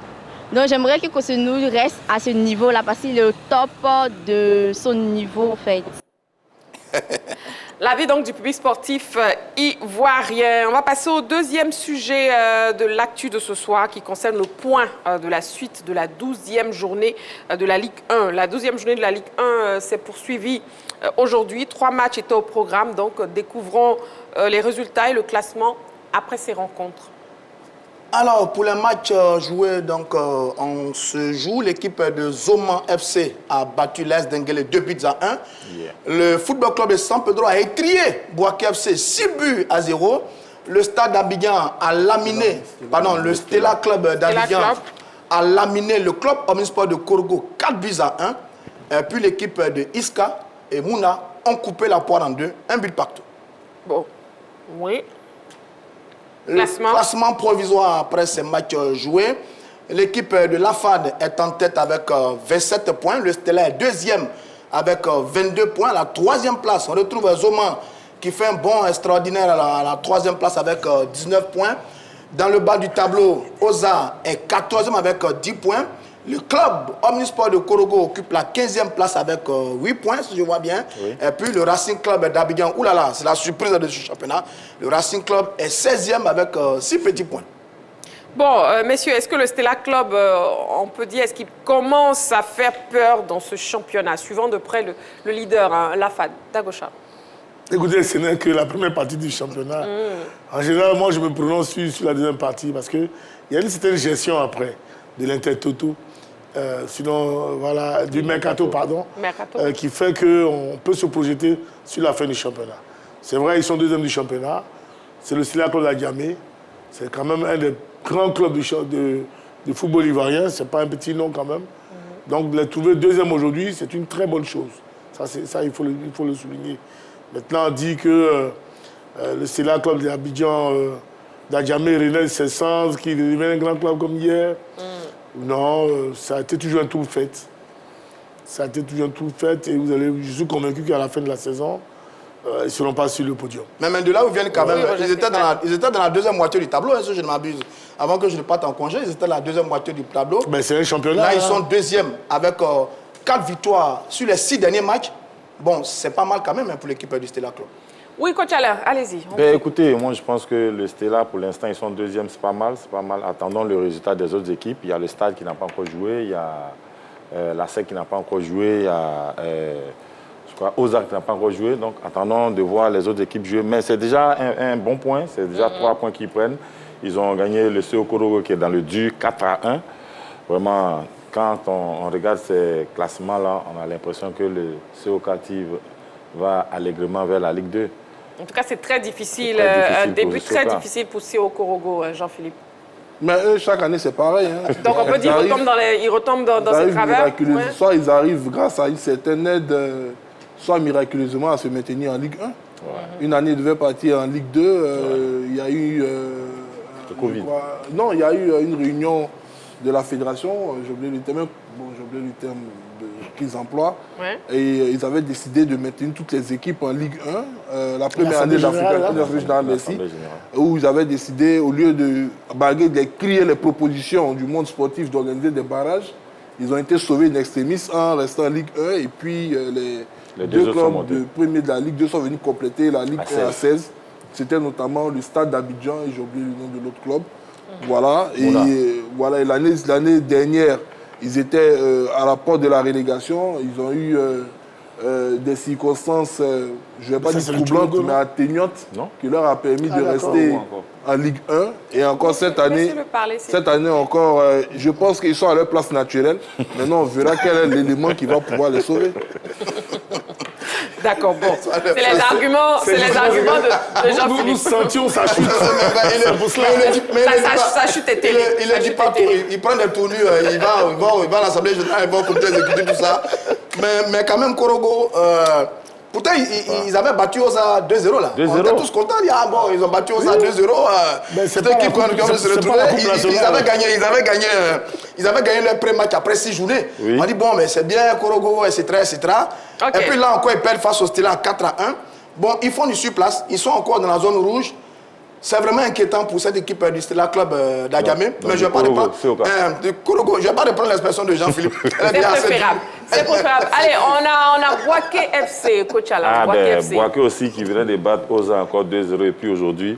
Donc j'aimerais que Kosonou reste à ce niveau-là parce qu'il est au top de son niveau en fait. L'avis donc du public sportif ivoirien. On va passer au deuxième sujet de l'actu de ce soir qui concerne le point de la suite de la 12e journée de la Ligue 1. La 12e journée de la Ligue 1 s'est poursuivie aujourd'hui. 3 matchs étaient au programme, donc découvrons les résultats et le classement après ces rencontres. Alors, pour les matchs joués donc, en ce jour, l'équipe de Zoman FC a battu l'AS Denguélé 2-1. Le Football Club de San Pedro a étrié Bouaké FC 6-0. Le Stade d'Abidjan a laminé, le Stella Club d'Abidjan a laminé le club Omnisport de Korgo 4-1. Puis l'équipe de Iska et Mouna ont coupé la poire en deux, 1 but partout. Bon, oui. Le classement provisoire après ces matchs joués. L'équipe de l'AFAD est en tête avec 27 points. Le Stella est deuxième avec 22 points. À la 3e place, on retrouve Zoman qui fait un bond extraordinaire à la 3e place avec 19 points. Dans le bas du tableau, Oza est 14e avec 10 points. Le club Omnisport de Korogo occupe la 15e place avec 8 points, si je vois bien. Oui. Et puis le Racing Club d'Abidjan, oulala, c'est la surprise de ce championnat. Le Racing Club est 16e avec 6 petits points. Bon, messieurs, est-ce que le Stella Club, on peut dire, est-ce qu'il commence à faire peur dans ce championnat, suivant de près le leader, hein, l'AFAD, Dagocha? Écoutez, ce n'est que la première partie du championnat. En général, moi, je me prononce sur la deuxième partie parce qu'il y a une certaine gestion après de l'Intertoto. Sinon, voilà, du Mercato, pardon, qui fait qu'on peut se projeter sur la fin du championnat. C'est vrai, ils sont deuxièmes du championnat. C'est le Stella Club d'Adjamé. C'est quand même un des grands clubs de football ivoirien. Ce n'est pas un petit nom quand même. Donc, les trouver deuxième aujourd'hui, c'est une très bonne chose. Ça, il faut le souligner. Maintenant, on dit que le Stella Club d'Abidjan, d'Adjamé, Renel Sessans, qui devient un grand club comme hier. Non, ça a été toujours un tour fait. Ça a été toujours un tour fait et je suis convaincu qu'à la fin de la saison, ils ne seront pas sur le podium. Mais de là où viennent quand même, ils étaient dans la deuxième moitié du tableau, hein, si je ne m'abuse. Avant que je ne parte en congé, ils étaient dans la deuxième moitié du tableau. Mais c'est un championnat. Là, ils sont deuxièmes avec 4 victoires sur les 6 derniers matchs. Bon, c'est pas mal quand même hein, pour l'équipe du Stella Club. Oui, coach Alain, allez-y. Écoutez, moi je pense que le Stella, pour l'instant, ils sont deuxièmes, c'est pas mal. Attendons le résultat des autres équipes. Il y a le Stade qui n'a pas encore joué, il y a la SEC qui n'a pas encore joué, il y a Ozark qui n'a pas encore joué. Donc attendons de voir les autres équipes jouer. Mais c'est déjà un bon point, c'est déjà 3 points qu'ils prennent. Ils ont gagné le CO Korogo qui est dans le dur 4-1. Vraiment, quand on regarde ces classements-là, on a l'impression que le CO Cative va allègrement vers la Ligue 2. En tout cas, c'est très difficile, un début très difficile pour CO Korogo, Jean-Philippe. Mais eux, chaque année, c'est pareil. Hein. Donc on peut dire qu'ils retombent dans ces travers. Ouais. Soit ils arrivent grâce à une certaine aide, soit miraculeusement à se maintenir en Ligue 1. Ouais. Une année, ils devaient partir en Ligue 2. Il y a eu... il y a eu une réunion de la fédération, j'ai oublié le terme qu'ils emploient, et ils avaient décidé de maintenir toutes les équipes en Ligue 1, la première année de l'Assemblée générale, où ils avaient décidé, au lieu de crier les propositions du monde sportif d'organiser des barrages, ils ont été sauvés in extremis en restant en Ligue 1, et puis les deux clubs de premier de la Ligue 2 sont venus compléter la Ligue 1 à 16. C'était notamment le Stade d'Abidjan, et j'ai oublié le nom de l'autre club. Voilà, et l'année dernière, ils étaient à la porte de la relégation. Ils ont eu des circonstances, je ne vais pas dire troublantes, mais atténuantes, qui leur a permis de rester en Ligue 1. Et encore cette année encore, je pense qu'ils sont à leur place naturelle. Maintenant, on verra quel est l'élément qui va pouvoir les sauver. D'accord, bon. C'est les arguments de Jean-Philippe. Nous sentions sa chute. Sa chute est terrible. Il ne dit pas tout. Il prend des tournures. Il va à l'Assemblée générale, il va au comité exécutif, tout ça. Mais quand même, Korogo, pourtant, ils avaient battu Osa 2-0 là. On était tous contents. Ils ont battu Osa 2-0. C'était qui quand ils se retrouvaient. Ils avaient gagné leur pré-match après 6 journées. On dit, bon, mais c'est bien, Korogo, etc. Et puis là encore, ils perdent face au Stella 4-1. Bon, ils font du surplace. Ils sont encore dans la zone rouge. C'est vraiment inquiétant pour cette équipe du Stella Club d'Adjamé. Mais je ne vais pas reprendre l'expression de Jean-Philippe. C'est préférable. Allez, on a Boaké FC, coach Alain. Boaké aussi qui venait de battre Osa encore 2-0 et puis aujourd'hui,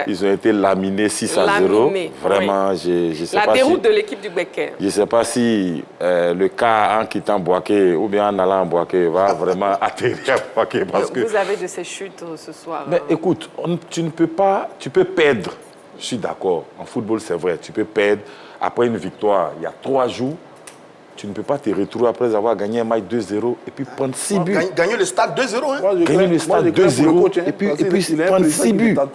ils ont été laminés 6-0. Vraiment, je sais pas si... La déroute de l'équipe du Béquet. Je ne sais pas si le cas en quittant Boaké ou bien en allant à Boaké va vraiment atterrir à Boaké. Vous avez de ces chutes ce soir. Mais écoute, tu ne peux pas... Tu peux perdre. Je suis d'accord. En football, c'est vrai. Tu peux perdre. Après une victoire, il y a 3 jours, tu ne peux pas te retrouver après avoir gagné un match 2-0 et puis prendre 6 buts. Gagner le stade 2-0. Hein. Gagner le stade 2-0 et puis prendre 6 buts. Là,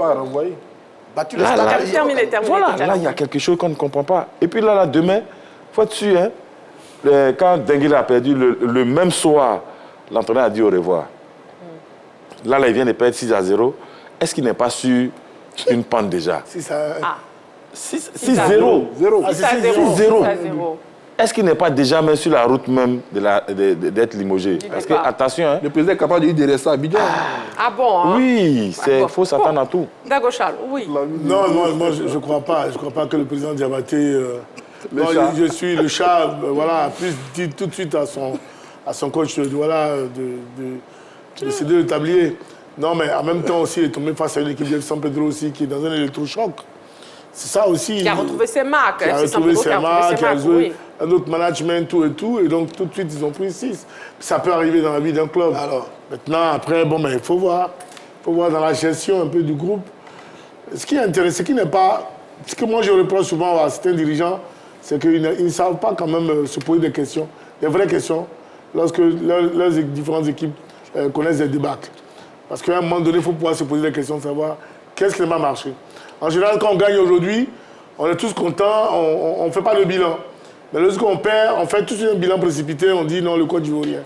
il y a quelque chose qu'on ne comprend pas. Et puis là, demain, il faut être sûr, hein, quand Denguila a perdu, le même soir, l'entraîneur a dit au revoir. Là, il vient de perdre 6-0. Est-ce qu'il n'est pas sur une pente déjà? 6-0. 6-0. Est-ce qu'il n'est pas déjà même sur la route même d'être limogé? Parce que, attention, hein, le président est capable de dire des rester à Abidjan. Ah bon, hein? Oui, il faut s'attendre à tout. Dago Charles, oui. Non, moi je ne crois pas. Je ne crois pas que le président Diabaté Non, je suis le chat, voilà, plus dit tout de suite à son coach de céder le tablier. Non, mais en même temps aussi, il est tombé face à une équipe de San Pedro aussi qui est dans un électrochoc. C'est ça aussi. Qui a retrouvé ses marques. Qui a retrouvé ses marques, qui a joué un autre management, tout et tout. Et donc, tout de suite, ils ont pris 6. Ça peut arriver dans la vie d'un club. Alors, maintenant, après, bon, il faut voir. Il faut voir dans la gestion un peu du groupe. Ce qui est intéressant, ce que moi je reproche souvent à certains dirigeants, c'est qu'ils ne savent pas quand même se poser des questions, des vraies questions, lorsque leurs différentes équipes connaissent des débâcles. Parce qu'à un moment donné, il faut pouvoir se poser des questions, savoir qu'est-ce qui n'a pas marché. En général, quand on gagne aujourd'hui, on est tous contents, on ne fait pas le bilan. Mais lorsqu'on perd, on fait tout un bilan précipité, on dit non, le coach ne vaut rien.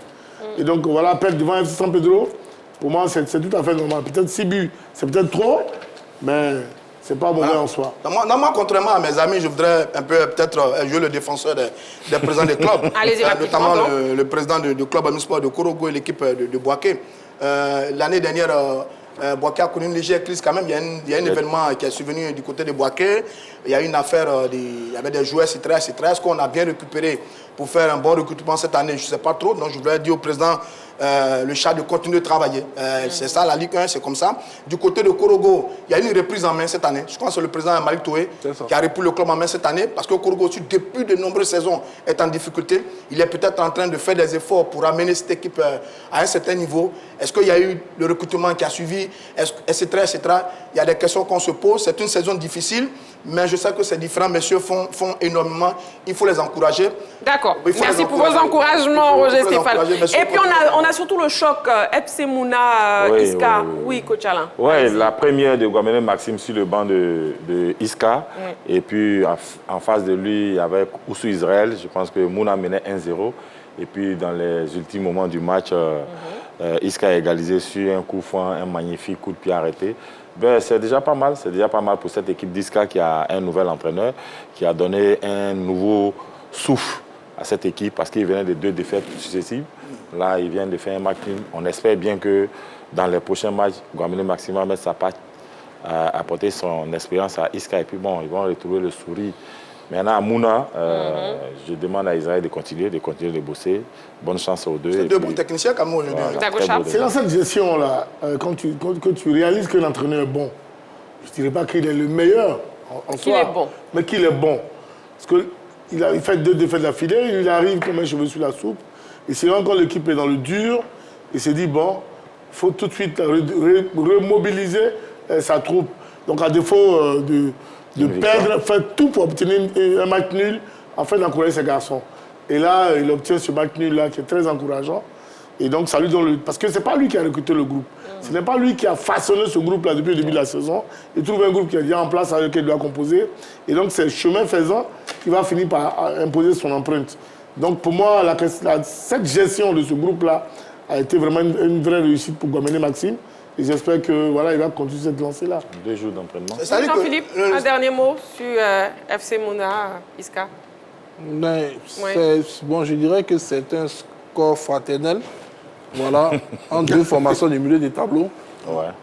Et donc voilà, perdre devant FC San Pedro, pour moi, c'est tout à fait normal. Peut-être 6 buts, c'est peut-être trop, mais c'est pas mauvais en soi. Moi, contrairement à mes amis, je voudrais un peu peut-être jouer le défenseur des présidents des clubs. Notamment le président du club Amisport de Korogo et l'équipe de Boaké. L'année dernière, Boaké a connu une légère crise quand même. Il y a un événement qui est survenu du côté de Boaké. Il y a une affaire, il y avait des joueurs etc. Est-ce qu'on a bien récupéré pour faire un bon recrutement cette année? Je ne sais pas trop. Donc je voudrais dire au président le chat de continuer de travailler. C'est ça, la Ligue 1, c'est comme ça. Du côté de Korogo, il y a une reprise en main cette année. Je crois que c'est le président Malik Toué qui a repris le club en main cette année. Parce que Korogo, depuis de nombreuses saisons, est en difficulté. Il est peut-être en train de faire des efforts pour amener cette équipe à un certain niveau. Est-ce qu'il y a eu le recrutement qui a suivi, etc., etc. Il y a des questions qu'on se pose. C'est une saison difficile, mais je sais que ces différents messieurs font énormément. Il faut les encourager. D'accord. Merci pour vos encouragements, Roger Stéphane. Et puis on a surtout le choc FC Mouna Iska. Oui, coach Alain. Oui, la première de Guamene Maxime sur le banc de Iska. Et puis en face de lui, avec Oussou Israël, je pense que Mouna menait 1-0. Et puis dans les ultimes moments du match, Iska a égalisé sur un coup franc, un magnifique coup de pied arrêté. Ben, c'est déjà pas mal. C'est déjà pas mal pour cette équipe d'Iska qui a un nouvel entraîneur, qui a donné un nouveau souffle à cette équipe parce qu'il venait de 2 défaites successives. Là, il vient de faire un match nul. On espère bien que dans les prochains matchs, Guamene Maxime va mettre sa patte, apporter son expérience à Iska. Et puis bon, ils vont retrouver le sourire. Maintenant, à Mouna, je demande à Israël de continuer de bosser. Bonne chance aux deux. C'est 2 bons techniciens comme moi aujourd'hui. C'est dans cette gestion-là, quand tu réalises que l'entraîneur est bon, je ne dirais pas qu'il est le meilleur en soi, mais qu'il est bon. Parce qu'il fait 2 défaites d'affilée, il arrive comme un cheveu sur la soupe. Et c'est encore l'équipe est dans le dur, et s'est dit, bon, il faut tout de suite remobiliser sa troupe. Donc à défaut de perdre, faire tout pour obtenir un match nul, afin d'encourager ses garçons. Et là, il obtient ce match nul-là qui est très encourageant. Et donc, ça lui donne parce que ce n'est pas lui qui a recruté le groupe. Ce n'est pas lui qui a façonné ce groupe-là depuis le début de la saison. Il trouve un groupe qui est déjà en place avec lequel il doit composer. Et donc, c'est chemin faisant qu'il va finir par imposer son empreinte. Donc, pour moi, cette gestion de ce groupe-là a été vraiment une vraie réussite pour Guamene Maxime. Et j'espère que voilà, il va continuer cette lancée-là. 2 jours d'entraînement. Jean-Philippe, un dernier mot sur FC Mouna Iska. Bon, je dirais que c'est un score fraternel. Voilà, en 2 formations du milieu des tableaux.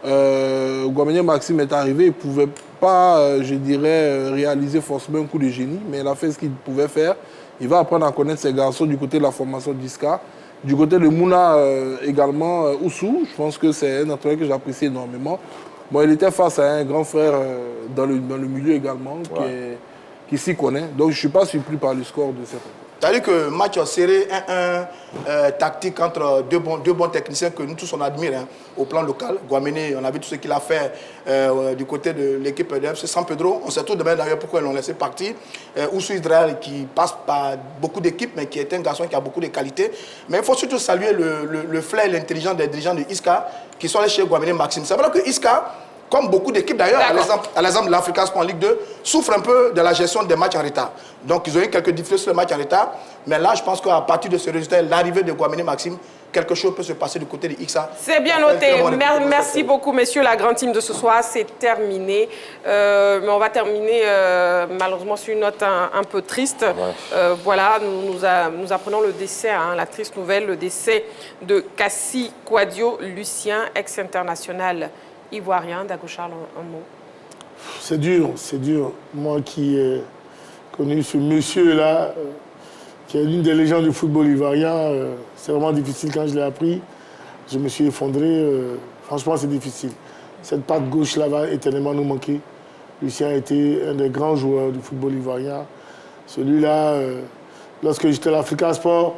Guamene Maxime est arrivé, il ne pouvait pas, je dirais, réaliser forcément un coup de génie, mais il a fait ce qu'il pouvait faire. Il va apprendre à connaître ses garçons du côté de la formation d'Iska. Du côté de Mouna également, Oussou, je pense que c'est un entraîneur que j'apprécie énormément. Bon, il était face à un grand frère dans le milieu également, qui s'y connaît. Donc je ne suis pas surpris par le score de cette. C'est-à-dire que match serré, tactique entre deux bons techniciens que nous tous on admire au plan local. Guamene, on a vu tout ce qu'il a fait du côté de l'équipe de FC San Pedro. On sait tout demain d'ailleurs pourquoi ils l'ont laissé partir. Oussou Israël qui passe par beaucoup d'équipes, mais qui est un garçon qui a beaucoup de qualités. Mais il faut surtout saluer le flair et l'intelligence des dirigeants de Iska qui sont allés chez Guamene Maxime. C'est vrai que Iska, comme beaucoup d'équipes d'ailleurs, à l'exemple de l'Africa Sport en Ligue 2, souffre un peu de la gestion des matchs en retard. Donc ils ont eu quelques difficultés sur les matchs en retard. Mais là, je pense qu'à partir de ce résultat, l'arrivée de Guamene Maxime, quelque chose peut se passer du côté de Ixa. C'est bien noté. Merci beaucoup, messieurs. La grande team de ce soir, c'est terminé. Mais on va terminer malheureusement sur une note un peu triste. Voilà, nous apprenons le décès, la triste nouvelle, le décès de Kassi Kouadio Lucien, ex-international ivoirien. Dago Charles, un mot. C'est dur, c'est dur. Moi qui connu ce monsieur-là, qui est l'une des légendes du football ivoirien. C'est vraiment difficile quand je l'ai appris. Je me suis effondré. Franchement, c'est difficile. Cette patte gauche-là va éternellement nous manquer. Lucien a été un des grands joueurs du football ivoirien. Celui-là, lorsque j'étais à l'Africa Sport,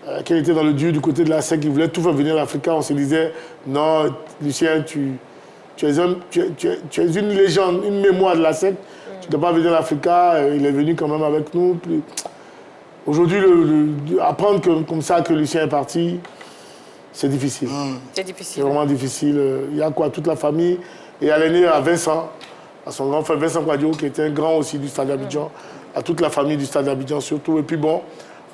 quand il était dans le dur du côté de la SEC, il voulait tout faire venir à l'Africa. On se disait, non, Lucien, tu es une légende, une mémoire de la SEC. Tu ne dois pas venir à l'Africa. Il est venu quand même avec nous. Aujourd'hui, apprendre comme ça que Lucien est parti, c'est difficile. C'est difficile. C'est vraiment difficile. Il y a quoi, toute la famille. Et elle est née à Vincent, à son grand frère Vincent Guadio, qui était un grand aussi du Stade d'Abidjan, à toute la famille du Stade d'Abidjan surtout. Et puis bon,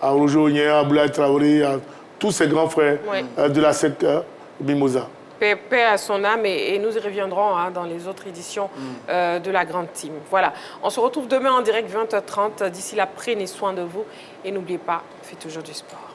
à Ojo Onyen, à Boulaye Traoré, à tous ses grands frères de la SEC Mimosa. Paix à son âme et nous y reviendrons dans les autres éditions de la Grande Team. Voilà, on se retrouve demain en direct 20h30. D'ici là, prenez soin de vous et n'oubliez pas, faites toujours du sport.